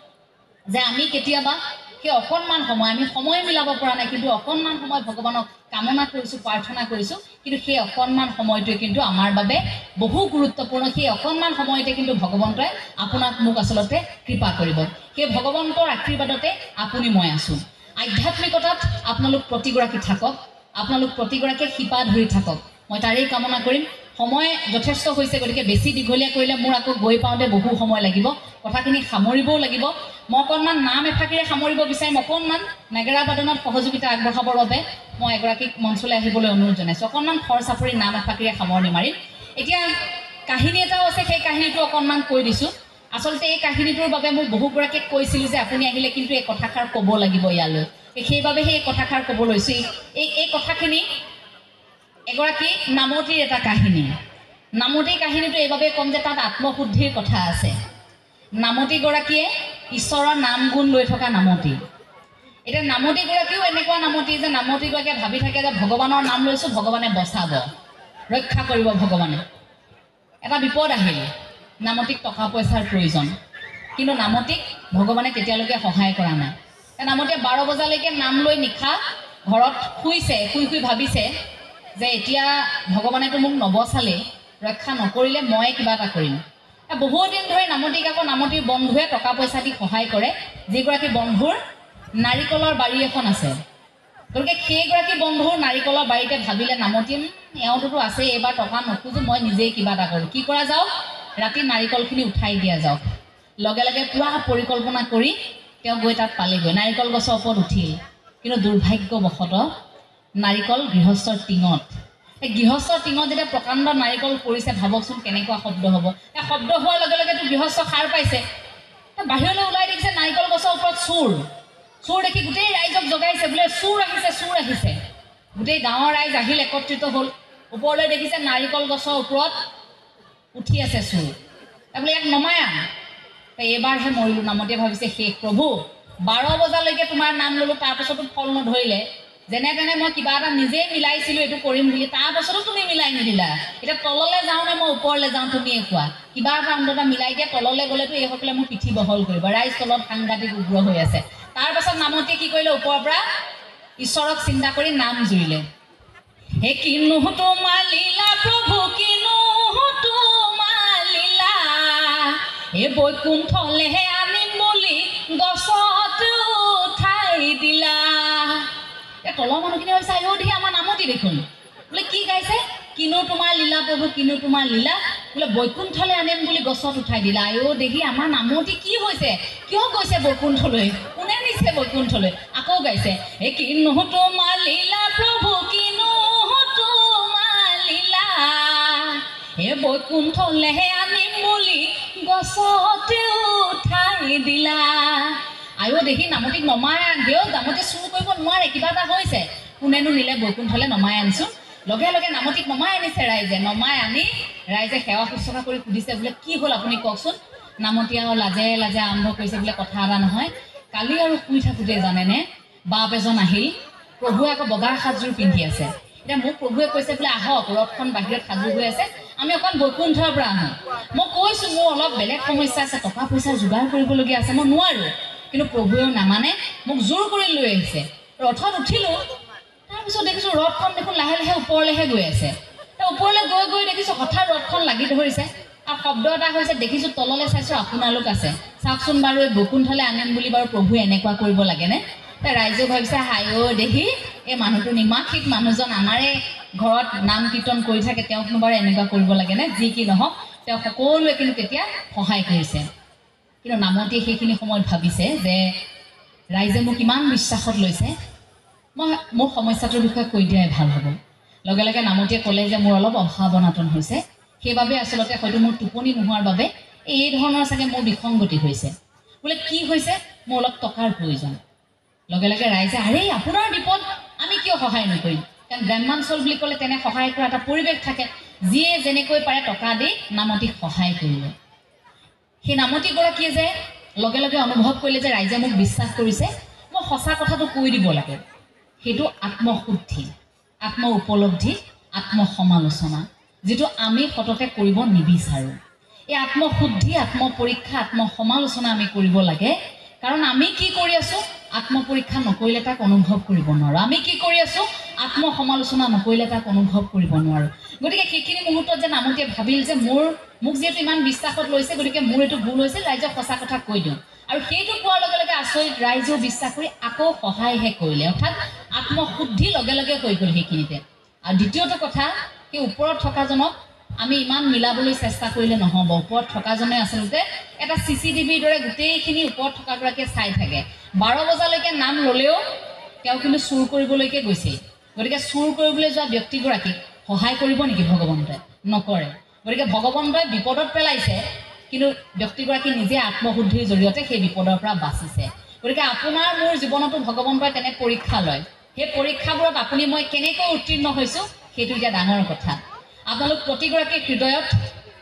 যে আমি কেতিয়াবা সেই অকণমান সময় আমি সময় মিলাব পৰা নাই, কিন্তু অকণমান সময় ভগৱানক কামনা কৰিছোঁ, প্ৰাৰ্থনা কৰিছোঁ, কিন্তু সেই অকণমান সময়টোৱে কিন্তু আমাৰ বাবে বহু গুৰুত্বপূৰ্ণ। সেই অকণমান সময়তে কিন্তু ভগৱন্তই আপোনাক মোক আচলতে কৃপা কৰিব। সেই ভগৱন্তৰ আশীৰ্বাদতে আপুনি মই আছোঁ। আধ্যাত্মিকতাত আপোনালোক প্ৰতিগৰাকী থাকক, আপোনালোক প্ৰতিগৰাকীয়ে শিপা ধৰি থাকক, মই তাৰেই কামনা কৰিম। সময় যথেষ্ট হৈছে, গতিকে বেছি দীঘলীয়া কৰিলে মোৰ আকৌ গৈ পাওঁতে বহু সময় লাগিব, কথাখিনি সামৰিবও লাগিব। মই অকণমান নাম এফাকিৰে সামৰিব বিচাৰিম, অকণমান নেগেৰা বাদনত সহযোগিতা আগবঢ়াবৰ বাবে মই এগৰাকীক মঞ্চলৈ আহিবলৈ অনুৰোধ জনাইছোঁ। অকণমান খৰ চাপৰি নাম এফাকিৰে সামৰণি মাৰিম। এতিয়া কাহিনী এটাও আছে, সেই কাহিনীটো অকণমান কৈ দিছোঁ। আচলতে এই কাহিনীটোৰ বাবে মোক বহুগৰাকীয়ে কৈছিল যে আপুনি আহিলে কিন্তু এই কথাষাৰ ক'ব লাগিব ইয়ালৈ, সেইবাবেহে এই কথাষাৰ ক'ব লৈছোঁ। এই কথাখিনি এগৰাকী নামতীৰ এটা কাহিনী। নামতীৰ কাহিনীটো এইবাবে ক'ম যে তাত আত্মশুদ্ধিৰ কথা আছে। নামতীগৰাকীয়ে ঈশ্বৰৰ নাম গুণ লৈ থকা নামতী। এতিয়া নামতীগৰাকীও এনেকুৱা নামতী যে নামতীগৰাকীয়ে ভাবি থাকে যে ভগৱানৰ নাম লৈছোঁ, ভগৱানে বচাব, ৰক্ষা কৰিব ভগৱানে। এটা বিপদ আহিল, নামতীক টকা পইচাৰ প্ৰয়োজন, কিন্তু নামতীক ভগৱানে তেতিয়ালৈকে সহায় কৰা নাই। নামতীয়ে 12 বজালৈকে নাম লৈ নিশা ঘৰত শুইছে, শুই ভাবিছে যে এতিয়া ভগৱানেতো মোক নবচালেই, ৰক্ষা নকৰিলে মই কিবা এটা কৰিম। বহুত দিন ধৰি নামতীক আকৌ নামতীৰ বন্ধুৱে টকা পইচা দি সহায় কৰে, যিগৰাকী বন্ধুৰ নাৰিকলৰ বাৰী এখন আছে। গতিকে সেইগৰাকী বন্ধুৰ নাৰিকলৰ বাৰীতে ভাবিলে নামতী এওঁটোতো আছে, এইবাৰ টকা নোখোজোঁ, মই নিজেই কিবা এটা কৰোঁ। কি কৰা যাওক, ৰাতি নাৰিকলখিনি উঠাই দিয়া যাওক। লগে লগে পূৰা পৰিকল্পনা কৰি তেওঁ গৈ তাত পালেগৈ, নাৰিকল গছৰ ওপৰত উঠিল। কিন্তু দুৰ্ভাগ্যবশতঃ নাৰিকল গৃহস্থৰ টিঙত। এই গৃহস্থৰ টিঙত যেতিয়া প্ৰকাণ্ড নাৰিকল পৰিছে, ভাবকচোন কেনেকুৱা শব্দ হ'ব। এই শব্দ হোৱাৰ লগে লগেতো গৃহস্থ সাৰ পাইছে, বাহিৰলৈ ওলাই দেখিছে নাৰিকল গছৰ ওপৰত চোৰ দেখি গোটেই ৰাইজক জগাইছে, বোলে চোৰ আহিছে, চোৰ আহিছে। গোটেই গাঁৱৰ ৰাইজ আহিল, একত্ৰিত হ'ল। ওপৰলৈ দেখিছে নাৰিকল গছৰ ওপৰত উঠি আছে চোৰ। বোলে ইয়াক নমাই আন, এইবাৰহে মৰিলোঁ। নামতীয়ে ভাবিছে শেষ প্ৰভু, 12 বজালৈকে তোমাৰ নাম ল'লোঁ, তাৰপাছতো ফল নধৰিলে। যেনে তেনে মই কিবা এটা নিজেই মিলাইছিলোঁ এইটো কৰিম বুলি, তাৰপাছতো তুমি মিলাই নিদিলা। এতিয়া তললৈ যাওঁ নে মই ওপৰলৈ যাওঁ, তুমিয়ে কোৱা। কিবা এটা অন্তত মিলাই দিয়া, তললৈ গ'লেতো এইসকলে মোৰ পিঠি বহল কৰিব। ৰাইজ তলত সাংঘাতিক উগ্ৰ হৈ আছে। তাৰপাছত নামতীয়ে কি কৰিলে, ওপৰৰ পৰা ঈশ্বৰক চিন্তা কৰি নাম জুৰিলে। হে কিনো তোমাৰ লীলা প্ৰভু, কিনো তোমাৰ লীলা, এই বৈকুণ্ঠলেহে আনিম বুলি গছত উঠাই দিলা। এই তলৰ মানুহখিনি ভাবিছে আইও দেখি আমাৰ নামতী দেখোন। বোলে কি গাইছে, কিনো তোমাৰ লীলা প্ৰভু, কিনো তোমাৰ লীলা, বোলে বৈকুণ্ঠলৈ আনিম বুলি গছত উঠাই দিলা। আইও দেখি আমাৰ নামতী কি হৈছে, কিয় গৈছে বৈকুণ্ঠলৈ, কোনে নিছে বৈকুণ্ঠলৈ। আকৌ গাইছে, এই কিনো তোমাৰ লীলা প্ৰভু, কিনো তোমাৰ লীলা, এই বৈকুণ্ঠলেহে আনিম বুলি গছতে উঠাই দিলা। আইও দেখি নামতীক নমাই আনগেও, নামতীয়ে চুৰ কৰিব নোৱাৰে, কিবা এটা হৈছে। কোনেনো নিলে বৈকুণ্ঠলৈ, নমাই আনিছোঁ। লগে লগে নামতীক নমাই আনিছে ৰাইজে। নমাই আনি ৰাইজে সেৱা শুশ্ৰূষা কৰি সুধিছে, বোলে কি হ'ল আপুনি কওকচোন। নামতীয়ে আৰু লাজে লাজে আৰম্ভ কৰিছে, বোলে কথা এটা নহয়, কালি আৰু শুই থাকোঁতে জানেনে বাপ এজন আহিল, প্ৰভুৱে আকৌ বগা সাজযোৰ পিন্ধি আছে। এতিয়া মোক প্ৰভুৱে কৈছে বোলে আহক, ৰথখন বাহিৰত সাজু হৈ আছে, আমি অকণ বৈকুণ্ঠৰ পৰা আহোঁ। মই কৈছোঁ মোৰ অলপ বেলেগ সমস্যা আছে, টকা পইচা যোগাৰ কৰিবলগীয়া আছে, মই নোৱাৰোঁ। কিন্তু প্ৰভুৱেও নামানে, মোক জোৰ কৰি লৈ আহিছে। ৰথত উঠিলোঁ, তাৰপিছত দেখিছোঁ ৰথখন দেখোন লাহে লাহে ওপৰলৈহে গৈ আছে। ওপৰলৈ গৈ দেখিছোঁ হঠাৎ ৰথখন লাগি ধৰিছে, আৰু শব্দ এটা হৈছে। দেখিছোঁ তললৈ চাইছোঁ আপোনালোক আছে। চাওকচোন বাৰু, এই বৈকুণ্ঠলৈ আনিম বুলি বাৰু প্ৰভুৱে এনেকুৱা কৰিব লাগেনে। ৰাইজেও ভাবিছে হাইও দেখি এই মানুহটো নিমাখিক মানুহজন, আমাৰে ঘৰত নাম কীৰ্তন কৰি থাকে, তেওঁকনো বাৰু এনেকুৱা কৰিব লাগেনে। যি কি নহওক, তেওঁ সকলোৱে কিন্তু তেতিয়া সহায় কৰিছে। কিন্তু নামতীয়ে সেইখিনি সময়ত ভাবিছে যে ৰাইজে মোক ইমান বিশ্বাসত লৈছে, মই মোৰ সমস্যাটোৰ বিষয়ে কৈ দিয়াই ভাল হ'ব। লগে লগে নামতীয়ে ক'লে যে মোৰ অলপ অভাৱ অনাটন হৈছে, সেইবাবে আচলতে হয়তো মোৰ টোপনি নোহোৱাৰ বাবে এই ধৰণৰ চাগে মোৰ বিসংগতি হৈছে। বোলে কি হৈছে, মোৰ অলপ টকাৰ প্ৰয়োজন। লগে লগে ৰাইজে আৰে আপোনাৰ বিপদ, আমি কিয় সহায় নকৰিম। কাৰণ গ্ৰাম্যাঞ্চল বুলি ক'লে তেনে সহায় কৰা এটা পৰিৱেশ থাকে। যিয়ে যেনেকৈ পাৰে টকা দি নামতীক সহায় কৰিলে। সেই নামতীগৰাকীয়ে যে লগে লগে অনুভৱ কৰিলে যে ৰাইজে মোক বিশ্বাস কৰিছে, মই সঁচা কথাটো কৈ দিব লাগে। সেইটো আত্মশুদ্ধি, আত্ম উপলব্ধি, আত্মসমালোচনা, যিটো আমি সততে কৰিব নিবিচাৰোঁ। এই আত্মশুদ্ধি, আত্মপৰীক্ষা, আত্মসমালোচনা আমি কৰিব লাগে। কাৰণ আমি কি কৰি আছোঁ, আত্মপৰীক্ষা নকৰিলে তাক অনুভৱ কৰিব নোৱাৰোঁ। আমি কি কৰি আছোঁ, আত্মসমালোচনা নকৰিলে তাক অনুভৱ কৰিব নোৱাৰোঁ। গতিকে সেইখিনি মুহূৰ্তত যে নামতীয়ে ভাবিল যে মোক যিহেতু ইমান বিশ্বাসত লৈছে, গতিকে মোৰ এইটো ভুল হৈছে, ৰাইজক সঁচা কথা কৈ দিওঁ। আৰু সেইটো কোৱাৰ লগে লগে আচৰিত ৰাইজেও বিশ্বাস কৰি আকৌ সহায়হে কৰিলে। অৰ্থাৎ আত্মশুদ্ধি লগে লগে হৈ গ'ল সেইখিনিতে। আৰু দ্বিতীয়টো কথা, সেই ওপৰত থকাজনক আমি ইমান মিলাবলৈ চেষ্টা কৰিলে নহ'ব। ওপৰত থকাজনে আচলতে এটা CCTVৰ দৰে গোটেইখিনি ওপৰত থকাগৰাকীয়ে চাই থাকে। 12 বজালৈকে নাম ল'লেও তেওঁ কিন্তু চুৰ কৰিবলৈকে গৈছিল। গতিকে চুৰ কৰিবলৈ যোৱা ব্যক্তিগৰাকীক সহায় কৰিব নেকি ভগৱন্তই? নকৰে। গতিকে ভগৱন্তই বিপদত পেলাইছে কিন্তু ব্যক্তিগৰাকী নিজে আত্মশুদ্ধিৰ জৰিয়তে সেই বিপদৰ পৰা বাচিছে গতিকে আপোনাৰ মোৰ জীৱনতো ভগৱন্তই তেনে পৰীক্ষা লয় সেই পৰীক্ষাবোৰত আপুনি মই কেনেকৈ উত্তীৰ্ণ হৈছোঁ সেইটো এতিয়া ডাঙৰ কথা আপোনালোক প্ৰতিগৰাকী হৃদয়ত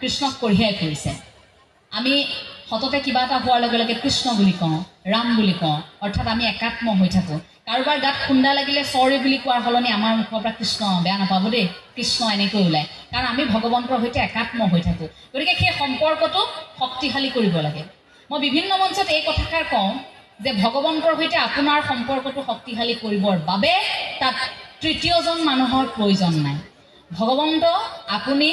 কৃষ্ণক কঢ়িয়াই ফুৰিছে আমি সততে কিবা এটা হোৱাৰ লগে লগে কৃষ্ণ বুলি কওঁ ৰাম বুলি কওঁ অৰ্থাৎ আমি একাত্ম হৈ থাকোঁ কাৰোবাৰ গাত খুন্দা লাগিলে চৰি বুলি কোৱাৰ সলনি আমাৰ মুখৰ পৰা কৃষ্ণ বেয়া নাপাব দেই কৃষ্ণ এনেকৈ ওলায় কাৰণ আমি ভগৱন্তৰ সৈতে একাত্ম হৈ থাকোঁ গতিকে সেই সম্পৰ্কটো শক্তিশালী কৰিব লাগে মই বিভিন্ন মঞ্চত এই কথাষাৰ কওঁ যে ভগৱন্তৰ সৈতে আপোনাৰ সম্পৰ্কটো শক্তিশালী কৰিবৰ বাবে তাত তৃতীয়জন মানুহৰ প্ৰয়োজন নাই ভগৱন্ত আপুনি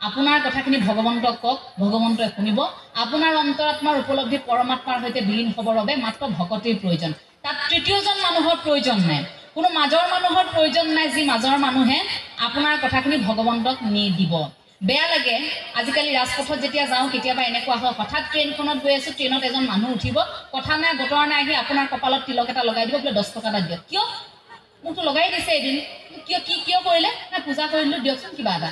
আপোনাৰ কথাখিনি ভগৱন্তক কওক ভগৱন্তই শুনিব আপোনাৰ অন্তৰাত্মাৰ উপলব্ধি পৰমাত্মাৰ সৈতে বিলীন হ'বৰ বাবে মাত্ৰ ভকতিৰ প্ৰয়োজন তাত তৃতীয়জন মানুহৰ প্ৰয়োজন নাই কোনো মাজৰ মানুহৰ প্ৰয়োজন নাই যি মাজৰ মানুহে আপোনাৰ কথাখিনি ভগৱন্তক নি দিব বেয়া লাগে আজিকালি ৰাজপথত যেতিয়া যাওঁ কেতিয়াবা এনেকুৱা হয় হঠাৎ ট্ৰেইনখনত গৈ আছোঁ ট্ৰেইনত এজন মানুহ উঠিব কথা নাই বতৰা নাই আহি আপোনাৰ কপালত তিলক এটা লগাই দিব বোলে 10 টকা এটা দিয়ক কিয় মোকতো লগাই দিছে এদিন কিয় কৰিলে না পূজা কৰিলোঁ দিয়কচোন কিবা এটা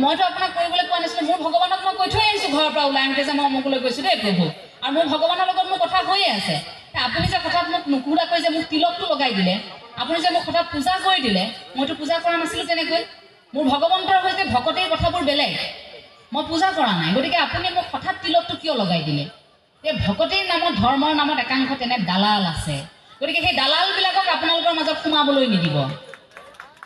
মইতো আপোনাক কৰিবলৈ কোৱা নাছিলোঁ মোৰ ভগৱানক মই কৈ থৈ আহিছোঁ ঘৰৰ পৰা ওলাই আহোঁতে যে মই অমুকলৈ গৈছোঁ দেই প্ৰভু আৰু মোৰ ভগৱানৰ লগত মোৰ কথা হৈয়ে আছে আপুনি যে কথাত মোক নুকুৰাকৈ যে মোক তিলকটো লগাই দিলে আপুনি যে মোক কথাত পূজা কৰি দিলে মইতো পূজা কৰা নাছিলোঁ তেনেকৈ মোৰ ভগৱন্তৰ সৈতে ভকতিৰ কথাবোৰ বেলেগ মই পূজা কৰা নাই গতিকে আপুনি মোক হঠাৎ তিলকটো কিয় লগাই দিলে এই ভকতিৰ নামত ধৰ্মৰ নামত একাংশ তেনে দালাল আছে গতিকে সেই দালালবিলাকক আপোনালোকৰ মাজত সোমাবলৈ নিদিব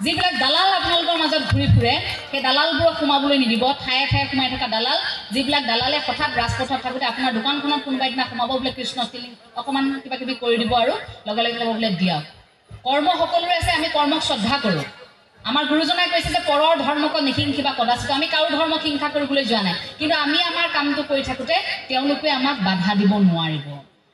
যিবিলাক দালাল আপোনালোকৰ মাজত ঘূৰি ফুৰে সেই দালালবোৰক সোমাবলৈ নিদিব ঠায়ে ঠায়ে সোমাই থকা দালাল যিবিলাক দালালে হঠাৎ ৰাজপথত থাকোঁতে আপোনাৰ দোকানখনত কোনোবা দিনা সোমাব বোলে কৃষ্ণ তিলিং অকণমান কিবা কিবি কৰি দিব আৰু লগে লগে ল'ব বোলে দিয়ক কৰ্ম সকলোৰে আছে আমি কৰ্মক শ্ৰদ্ধা কৰোঁ আমাৰ গুৰুজনাই কৈছে যে পৰৰ ধৰ্মক নিহিংসিবা কদাচিত আমি কাৰো ধৰ্মক হিংসা কৰিবলৈ যোৱা নাই কিন্তু আমি আমাৰ কামটো কৰি থাকোঁতে তেওঁলোকে আমাক বাধা দিব নোৱাৰিব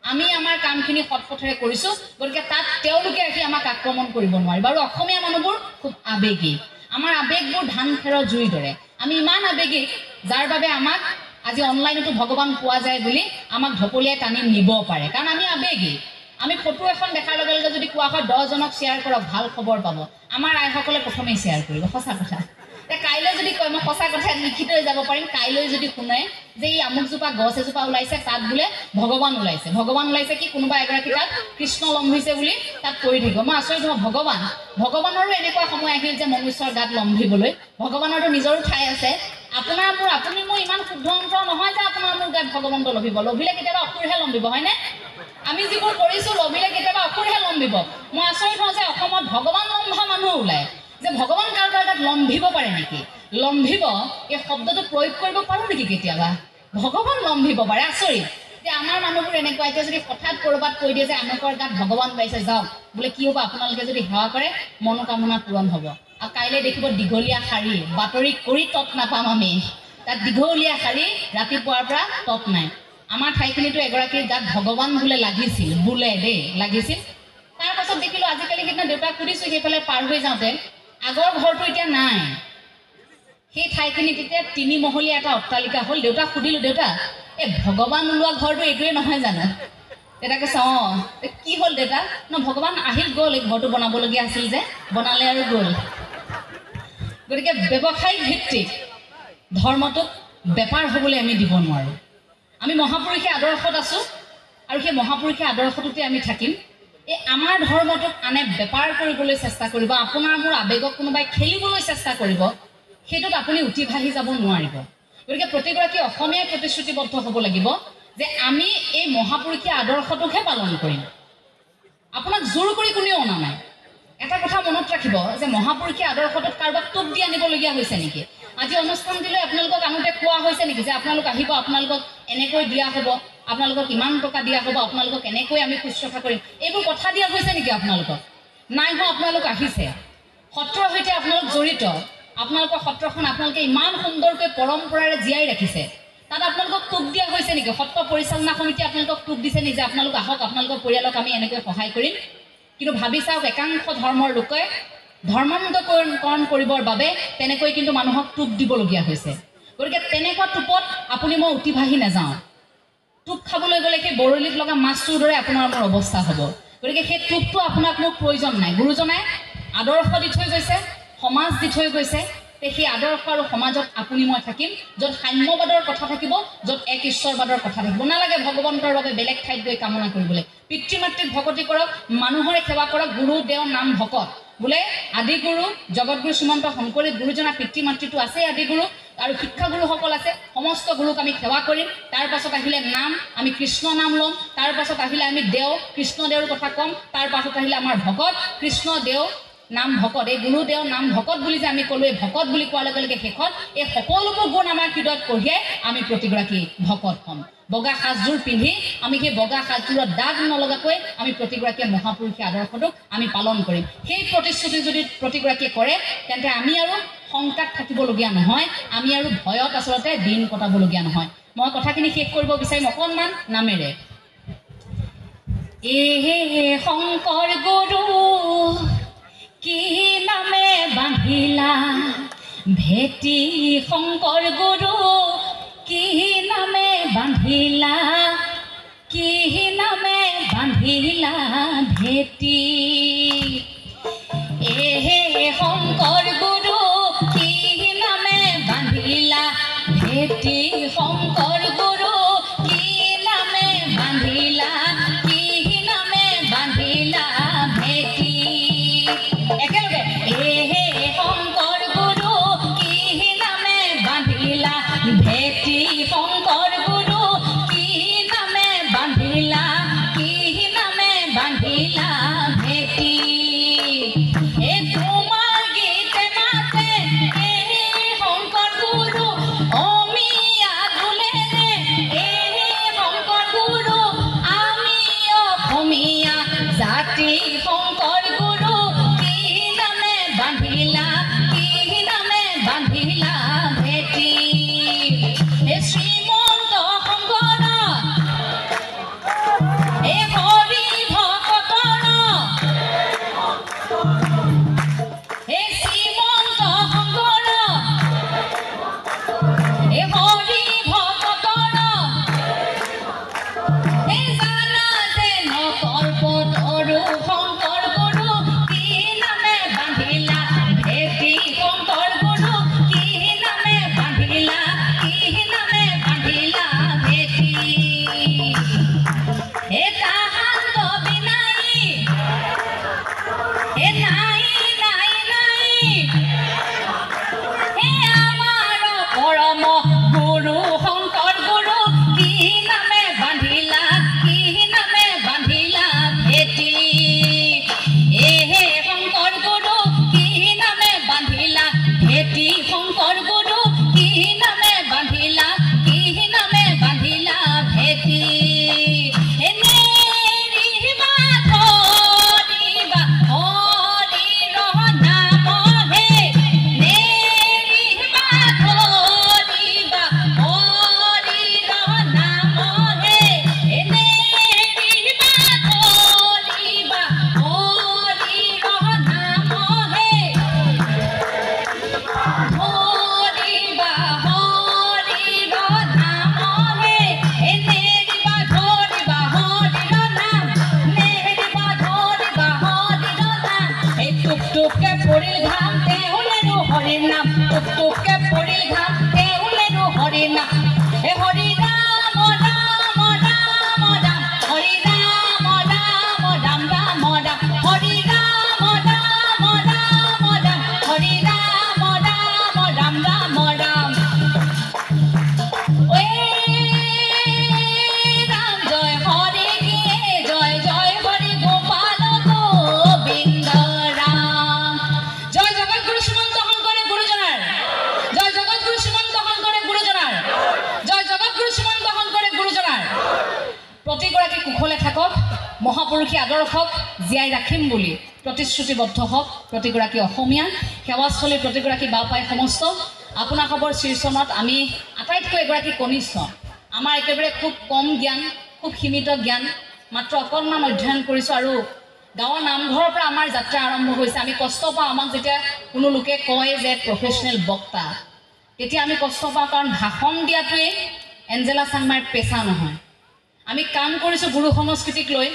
আমি আমাৰ কামখিনি সৎপথেৰে কৰিছোঁ গতিকে তাত তেওঁলোকে আহি আমাক আক্ৰমণ কৰিব নোৱাৰিব আৰু অসমীয়া মানুহবোৰ খুব আৱেগিক আমাৰ আৱেগবোৰ ধান খেৰৰ জুইৰ দৰে আমি ইমান আৱেগিক যাৰ বাবে আমাক আজি অনলাইনতো ভগৱান পোৱা যায় বুলি আমাক ঢপলিয়াই টানি নিব পাৰে কাৰণ আমি আৱেগিক আমি ফটো এখন দেখাৰ লগে লগে যদি কোৱা হয় 10 জনক শ্বেয়াৰ কৰক ভাল খবৰ পাব আমাৰ আইসকলে প্ৰথমেই শ্বেয়াৰ কৰিব সঁচা কথা কাইলৈ যদি কয় মই সঁচা কথা লিখিত হৈ যাব পাৰিম কাইলৈ যদি শুনে যে এই আমুকজোপা গছ এজোপা ওলাইছে তাত বোলে ভগৱান ওলাইছে কি কোনোবা এগৰাকী তাত কৃষ্ণ লম্ভিছে বুলি তাত পৰি থাকিব মই আচৰিত হওঁ ভগৱানৰো এনেকুৱা সময় আহিল যে মনুষ্যৰ গাত লম্ভিবলৈ ভগৱানৰতো নিজৰো ঠাই আছে আপুনি মোৰ ইমান শুদ্ধ অন্তৰ নহয় যে আপোনাৰ মোৰ গাত ভগৱন্ত লভিলে কেতিয়াবা অসুৰহে লম্ভিব হয়নে আমি যিবোৰ কৰিছোঁ লভিলে কেতিয়াবা অসুৰহে লম্ভিব মই আচৰিত হওঁ যে অসমত ভগৱান লম্ভা মানুহ ওলায় যে ভগৱান কাৰোবাৰ গাত লম্ভিব পাৰে নেকি লম্ভিব এই শব্দটো প্ৰয়োগ কৰিব পাৰোঁ নেকি কেতিয়াবা ভগৱান লম্ভিব পাৰে আচৰিত যে আমাৰ মানুহবোৰ এনেকুৱা এতিয়া যদি হঠাৎ ক'ৰবাত কৈ দিয়ে যে আমুকৰ গাত ভগৱান পাইছে যাওক বোলে কি হ'ব আপোনালোকে যদি সেৱা কৰে মনোকামনা পূৰণ হ'ব আৰু কাইলৈ দেখিব দীঘলীয়া শাৰী বাতৰি কৰি তৎ নাপাম আমি তাত দীঘলীয়া শাৰী ৰাতিপুৱাৰ পৰা তৎ নাই আমাৰ ঠাইখিনিতো এগৰাকীৰ গাত ভগৱান বোলে লাগিছিল তাৰপাছত দেখিলোঁ আজিকালি সেইদিনা দেউতাক সুধিছোঁ সেইফালে পাৰ হৈ যাওঁতে আগৰ ঘৰটো এতিয়া নাই সেই ঠাইখিনিত এতিয়া 3 মহলীয়া এটা অট্টালিকা হ'ল দেউতাক সুধিলোঁ দেউতা এই ভগৱান ওলোৱা ঘৰটো এইটোৱে নহয় জানো দেউতা কৈছে অঁ কি হ'ল দেউতা ভগৱান আহিল গ'ল এই ঘৰটো বনাবলগীয়া আছিল যে বনালে আৰু গ'ল গতিকে ব্যৱসায়িক ভিত্তিক ধৰ্মটোক বেপাৰ হ'বলৈ আমি দিব নোৱাৰোঁ আমি মহাপুৰুষে আদৰ্শত আছোঁ আৰু সেই মহাপুৰুষে আদৰ্শটোতে আমি থাকিম এই আমাৰ ধৰ্মটোক আনে বেপাৰ কৰিবলৈ চেষ্টা কৰিব আপোনাৰ মোৰ আৱেগক কোনোবাই খেলিবলৈ চেষ্টা কৰিব সেইটোত আপুনি উঠি ভাহি যাব নোৱাৰিব গতিকে প্ৰতিগৰাকী অসমীয়াই প্ৰতিশ্ৰুতিবদ্ধ হ'ব লাগিব যে আমি এই মহাপুৰুষীয় আদৰ্শটোকহে পালন কৰিম আপোনাক জোৰ কৰি কোনেও অনা নাই এটা কথা মনত ৰাখিব যে মহাপুৰুষীয় আদৰ্শটোত কাৰোবাক টোপ দি আনিবলগীয়া হৈছে নেকি আজি অনুষ্ঠানটিলৈ আপোনালোকক আনোতে কোৱা হৈছে নেকি যে আপোনালোক আহিব আপোনালোকক এনেকৈ দিয়া হ'ব আপোনালোকক ইমান টকা দিয়া হ'ব আপোনালোকক এনেকৈ আমি শুশ্ৰূষা কৰিম এইবোৰ কথা দিয়া হৈছে নেকি আপোনালোকক নাই হোৱা আপোনালোক আহিছে সত্ৰৰ সৈতে আপোনালোক জড়িত আপোনালোকৰ সত্ৰখন আপোনালোকে ইমান সুন্দৰকৈ পৰম্পৰাৰে জীয়াই ৰাখিছে তাত আপোনালোকক টোপ দিয়া হৈছে নেকি সত্ৰ পৰিচালনা সমিতি আপোনালোকক টোপ দিছে নেকি যে আপোনালোক আহক আপোনালোকৰ পৰিয়ালক আমি এনেকৈ সহায় কৰিম কিন্তু ভাবি চাওক একাংশ ধৰ্মৰ লোকে ধৰ্মান্তকৰণ কৰিবৰ বাবে তেনেকৈ কিন্তু মানুহক টোপ দিবলগীয়া হৈছে গতিকে তেনেকুৱা টোপত আপুনি মই উঠি ভাহি নাযাওঁ টোপ খাবলৈ গ'লে সেই বৰলিত লগা মাছটোৰ দৰে আপোনাৰ মোৰ অৱস্থা হ'ব গতিকে সেই টোপটো আপোনাক মোক প্ৰয়োজন নাই গুৰুজনাই আদৰ্শ দি থৈ গৈছে সমাজ দি থৈ গৈছে সেই আদৰ্শ আৰু সমাজত আপুনি মই থাকিম য'ত সাম্যবাদৰ কথা থাকিব, য'ত এক ঈশ্বৰবাদৰ কথা থাকিব। নালাগে ভগৱন্তৰ বাবে বেলেগ ঠাইত গৈ কামনা কৰিবলৈ। পিতৃ মাতৃক ভকতি কৰক, মানুহৰে সেৱা কৰক, গুৰু দেও নাম ভকত। বোলে আদিগুৰু জগতগুৰু শ্ৰীমন্ত শংকৰদেৱ গুৰুজনা পিতৃ মাতৃটো আছে আদিগুৰু, আৰু শিক্ষাগুৰুসকল আছে। সমস্ত গুৰুক আমি সেৱা কৰিম। তাৰ পাছত আহিলে নাম, আমি কৃষ্ণ নাম ল'ম। তাৰ পাছত আহিলে আমি দেও, কৃষ্ণ দেওৰ কথা ক'ম। তাৰ পাছত আহিলে আমাৰ ভকত, কৃষ্ণ দেও নাম ভকত। এই গুৰু দেও নাম ভকত বুলি যে আমি ক'লো, এই ভকত বুলি কোৱাৰ লগে লগে শেষত এই সকলোবোৰ গুণ আমাৰ হৃদয়ত কঢ়িয়াই আমি প্ৰতিগৰাকী ভকত হ'ম। বগা সাজযোৰ পিন্ধি আমি সেই বগা সাজযোৰত দাগ নলগাকৈ আমি প্ৰতিগৰাকীয়ে মহাপুৰুষীয় আদৰ্শটোক আমি পালন কৰিম। সেই প্ৰতিশ্ৰুতি যদি প্ৰতিগৰাকীয়ে কৰে, তেন্তে আমি আৰু শংকাত থাকিবলগীয়া নহয়, আমি আৰু ভয়ত আচলতে দিন কটাবলগীয়া নহয়। মই কথাখিনি শেষ কৰিব বিচাৰিম অকণমান নামেৰে। শংকৰ গুৰু কি নামে বান্ধিলা ভেটি, শংকৰ গুৰু কি নামে বান্ধিলা, কি নামে বান্ধিলা ভেটি। শংকৰ গুৰু কি নামে বান্ধিলা ভেটি, শংকৰ গুৰু কি নামে বান্ধিলা, কি নামে বান্ধিলা ভেটি। একেলগে শংকৰ গুৰু কি নামে বান্ধিলা ভেটি, শংকৰ গুৰু কি নামে বান্ধিলা, কি নামে বান্ধিলা ভেটি। তোমাৰ গীতে মাতে শংকৰ গুৰু অমিয়া ঢোলেৰে, শংকৰ গুৰু আমি অসমীয়া জাতি, শংকৰ গুৰু কি নামে বান্ধিলা, কি নামে বান্ধিলা ভেটি। শ্ৰীমন্ত শংকৰ হৰি ভকতৰ, শ্ৰীমন্ত শংকৰ হৰি ভকতৰ, জানা যে নকল্পতৰু শংকৰ গুৰু কি নামে বান্ধিলা ভেটি, শংকৰ গুৰু কি নামে বান্ধিলা, কি নামে বান্ধিলা ভেটি। তাহান্ত বিনাই নাই নাই নাই, আমাৰ পৰম গুৰু শংকৰ গুৰু কি নামে বান্ধিলা, কি নামে বান্ধিলা ভেটি। শংকৰ গুৰু কি নামে বান্ধিলা ভেটি, শংকৰ গুৰু কি নামে বান্ধিলা, কি নামে বান্ধিলা ভেটি। নেৰিবা ধৰিবা হৰিৰ নাম হে, নেৰিবা ধৰিবা হৰিৰ নাম হে, নেৰিবা ধৰিবা হৰিৰ নাম হে, ধৰিবা হৰিৰ নাম হে, নেৰিবা ধৰিবা হৰিৰ নাম, নেৰিবা ধৰিবা হৰিৰ নাম। টুক টুককে পৰিল ঘাম তেওলেনো হৰিৰ নাম, টুক টুককে পৰিল ঘাম তেওলেনো হৰিৰ নাম। হৰি ৰাম ৰাম ৰাম ৰাম, হৰি ৰাম ৰাম ৰাম ৰাম ৰাম, হৰি ৰাম ৰাম ৰাম ৰাম, হৰি ৰাম ৰাম ৰাম ৰাম ৰাম। ৰাম জয় হৰি কে জয়, জয় হৰি গোপাল গোবিন্দ ৰাম। জয় জগতগুৰু শ্ৰীমন্ত শংকৰদেৱ গুৰুজনাৰ, জয় জগতগুৰু শ্ৰীমন্ত শংকৰদেৱ গুৰুজনাৰ, জয় জগতগুৰু শ্ৰীমন্ত শংকৰদেৱ গুৰুজনাৰ। প্ৰতিগৰাকী কুশলে থাকক, মহাপুৰুষী আদৰ্শক জীয়াই ৰাখিম বুলি প্ৰতিশ্ৰুতিবদ্ধ হওক প্ৰতিগৰাকী অসমীয়া। সেৱাস্থলী প্ৰতিগৰাকী বাপাই সমস্ত আপোনাসৱৰ শ্ৰীচৰণত আমি আটাইতকৈ এগৰাকী কনিষ্ঠ, আমাৰ একেবাৰে খুব কম জ্ঞান, খুব সীমিত জ্ঞান, মাত্ৰ অকণমান অধ্যয়ন কৰিছোঁ। আৰু গাঁৱৰ নামঘৰৰ পৰা আমাৰ যাত্ৰা আৰম্ভ হৈছে। আমি কষ্ট পাওঁ, আমাক যেতিয়া কোনো লোকে কয় যে প্ৰফেশ্যনেল বক্তা, তেতিয়া আমি কষ্ট পাওঁ, কাৰণ ভাষণ দিয়াটোৱে এঞ্জেলা চাংমাৰ পেচা নহয়। আমি কাম কৰিছোঁ গুৰু সংস্কৃতিক লৈ,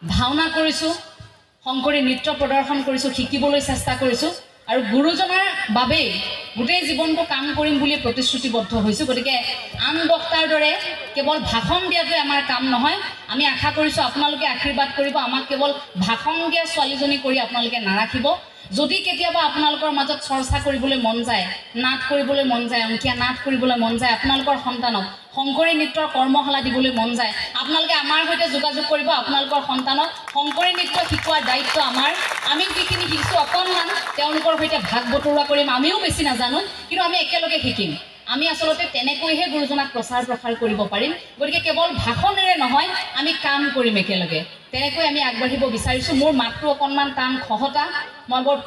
ভাওনা কৰিছোঁ, শংকৰী নৃত্য প্ৰদৰ্শন কৰিছোঁ, শিকিবলৈ চেষ্টা কৰিছোঁ, আৰু গুৰুজনাৰ বাবেই গোটেই জীৱনটো কাম কৰিম বুলি প্ৰতিশ্ৰুতিবদ্ধ হৈছোঁ। গতিকে আন বক্তাৰ দৰে কেৱল ভাষণ দিয়াটোৱে আমাৰ কাম নহয়। আমি আশা কৰিছোঁ আপোনালোকে আশীৰ্বাদ কৰিব। আমাক কেৱল ভাষণ দিয়া ছোৱালীজনী কৰি আপোনালোকে নাৰাখিব। যদি কেতিয়াবা আপোনালোকৰ মাজত চৰ্চা কৰিবলৈ মন যায়, নাট কৰিবলৈ মন যায়, অংকীয়া নাট কৰিবলৈ মন যায়, আপোনালোকৰ সন্তানক শংকৰী নৃত্যৰ কৰ্মশালা দিবলৈ মন যায়, আপোনালোকে আমাৰ সৈতে যোগাযোগ কৰিব। আপোনালোকৰ সন্তানক শংকৰী নৃত্য শিকোৱাৰ দায়িত্ব আমাৰ। আমি যিখিনি শিকিছোঁ অকণমান তেওঁলোকৰ সৈতে ভাগ বতৰুৱা কৰিম। আমিও বেছি নাজানো, কিন্তু আমি একেলগে শিকিম। আমি আচলতে তেনেকৈহে গুৰুজনাক প্ৰচাৰ প্ৰসাৰ কৰিব পাৰিম। গতিকে কেৱল ভাষণেৰে নহয়, আমি কাম কৰিম একেলগে। তেনেকৈ আমি আগবাঢ়িব বিচাৰিছোঁ। মোৰ মাতটো অকণমান টান খহটা, মই বৰ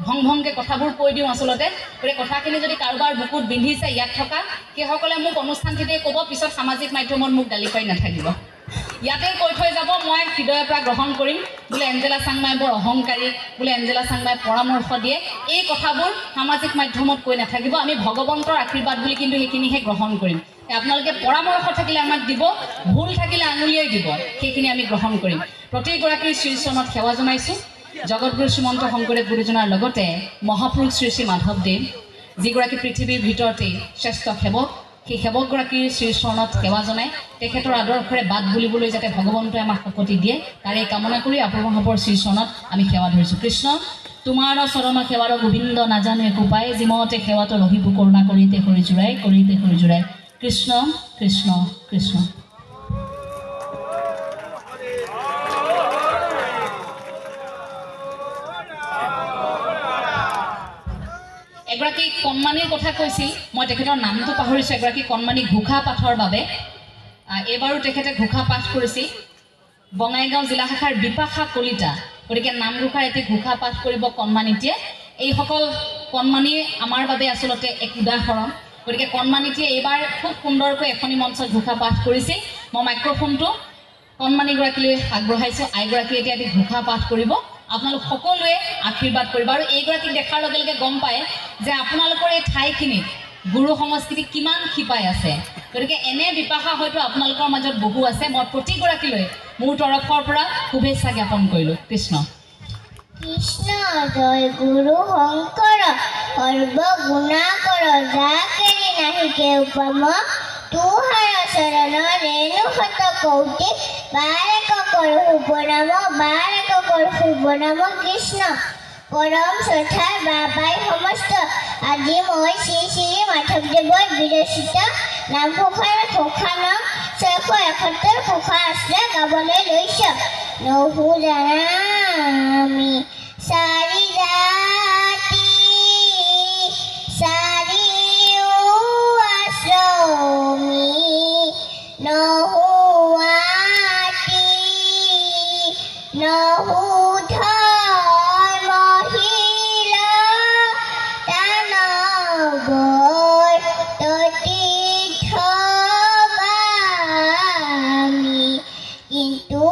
ভং ভংকৈ কথাবোৰ কৈ দিওঁ আচলতে। গতিকে কথাখিনি যদি কাৰোবাৰ বুকুত বিন্ধিছে ইয়াত থকা সেইসকলে মোক অনুষ্ঠানটিতে ক'ব, পিছত সামাজিক মাধ্যমত মোক গালি পাৰি নাথাকিব। ইয়াতে কৈ থৈ যাব, মই হৃদয়ৰ পৰা গ্ৰহণ কৰিম। বোলে এঞ্জেলা চাংমাই বৰ অহংকাৰী, বোলে এঞ্জেলা চাংমাই পৰামৰ্শ দিয়ে, এই কথাবোৰ সামাজিক মাধ্যমত কৈ নাথাকিব। আমি ভগৱন্তৰ আশীৰ্বাদ বুলি কিন্তু সেইখিনিহে গ্ৰহণ কৰিম। আপোনালোকে পৰামৰ্শ থাকিলে আমাক দিব, ভুল থাকিলে আঙুলিয়াই দিব, সেইখিনি আমি গ্ৰহণ কৰিম। প্ৰতিগৰাকীৰ শ্ৰীচৰণত সেৱা জনাইছোঁ। জগতগুৰু শ্ৰীমন্ত শংকৰদেৱ গুৰুজনাৰ লগতে মহাপুৰুষ শ্ৰী শ্ৰী মাধৱদেৱ, যিগৰাকী পৃথিৱীৰ ভিতৰতেই শ্ৰেষ্ঠ সেৱক, সেই সেৱকগৰাকীৰ শ্ৰীচৰণত সেৱা জনাই তেখেতৰ আদৰ্শৰে বাট বুলিবলৈ যাতে ভগৱন্তই আমাক শক্তি দিয়ে, তাৰে কামনা কৰি আপোনালোকৰ শ্ৰীচৰণত আমি সেৱা ধৰিছোঁ। কৃষ্ণ তোমাৰ চৰণ সেৱাৰ গোবিন্দ নাজানো একো পায়, যিমতে সেৱাটো ৰহিব কৰোণা কৰিতে সৰি জোৰাই। কৃষ্ণ কৃষ্ণ কৃষ্ণ। এগৰাকী কণমানিৰ কথা কৈছিল, মই তেখেতৰ নামটো পাহৰিছোঁ। এগৰাকী কণমানি ঘোষা পাঠৰ বাবে এইবাৰো তেখেতে ঘোষা পাঠ কৰিছিল। বঙাইগাঁও জিলা শাখাৰ বিপাশা কলিতা। গতিকে নামঘোষাৰ এটি ঘোষা পাঠ কৰিব কণমানিটিয়ে। এইসকল কণমানি আমাৰ বাবে আচলতে এক উদাহৰণ। গতিকে কণমানিটিয়ে এইবাৰ খুব সুন্দৰকৈ এখনি মঞ্চত ঘোষা পাঠ কৰিছিল। মই মাইক্ৰফোনটো কণমানিগৰাকীলৈ আগবঢ়াইছোঁ। আইগৰাকীয়ে এতিয়া এটি ঘোষা পাঠ কৰিব। আপোনালোক সকলোৱে আশীৰ্বাদ কৰিব। আৰু এইগৰাকীক দেখাৰ লগে লগে গম পায় যে আপোনালোকৰ এই ঠাইখিনিত গুৰু সংস্কৃতি কিমান শিপাই আছে। গতিকে এনে বিপাশা হয়তো আপোনালোকৰ মাজত বহু আছে। মই প্ৰতিগৰাকীলৈ মোৰ তৰফৰ পৰা শুভেচ্ছা জ্ঞাপন কৰিলোঁ। কৃষ্ণ কৃষ্ণ জয় গুৰু শংকৰ সৰ্বগুণাকৰ, যাকেৰি নাহিকে উপম, তুহাৰ চৰণ ৰেণু শত কৌটি, বাৰেক কৰো শুভ নাম কৃষ্ণ। পৰম শ্ৰদ্ধাৰ বাবাই সমস্ত, আজি মই শ্ৰী শ্ৰী মাধৱদেৱৰ বিৰচিত নামঘোষাৰ ঘোষা নং 671 ঘোষা আশ্ৰা গাবলৈ লৈছোঁ। নহু জানামি চাৰি জাতি, চাৰিও আশ্ৰমি, নহু আতি, নহু ধৰ্মশীলা, দানৱৰ ততীৰ্থগামী, কিন্তু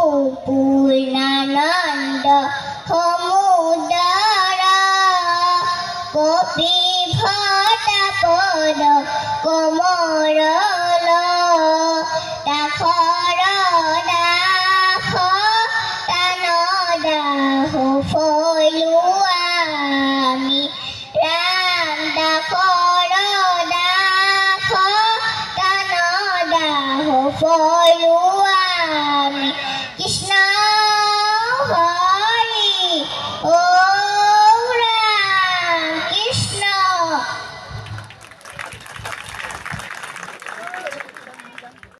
পূৰ্ণানন্দ সমুদৰ, কপিভটপদ কমৰল, দাসৰ দাস তান দাস ফলোৱামি, ৰাম দাসৰ দাস তান দাস ফলোৱামি। কৃষ্ণ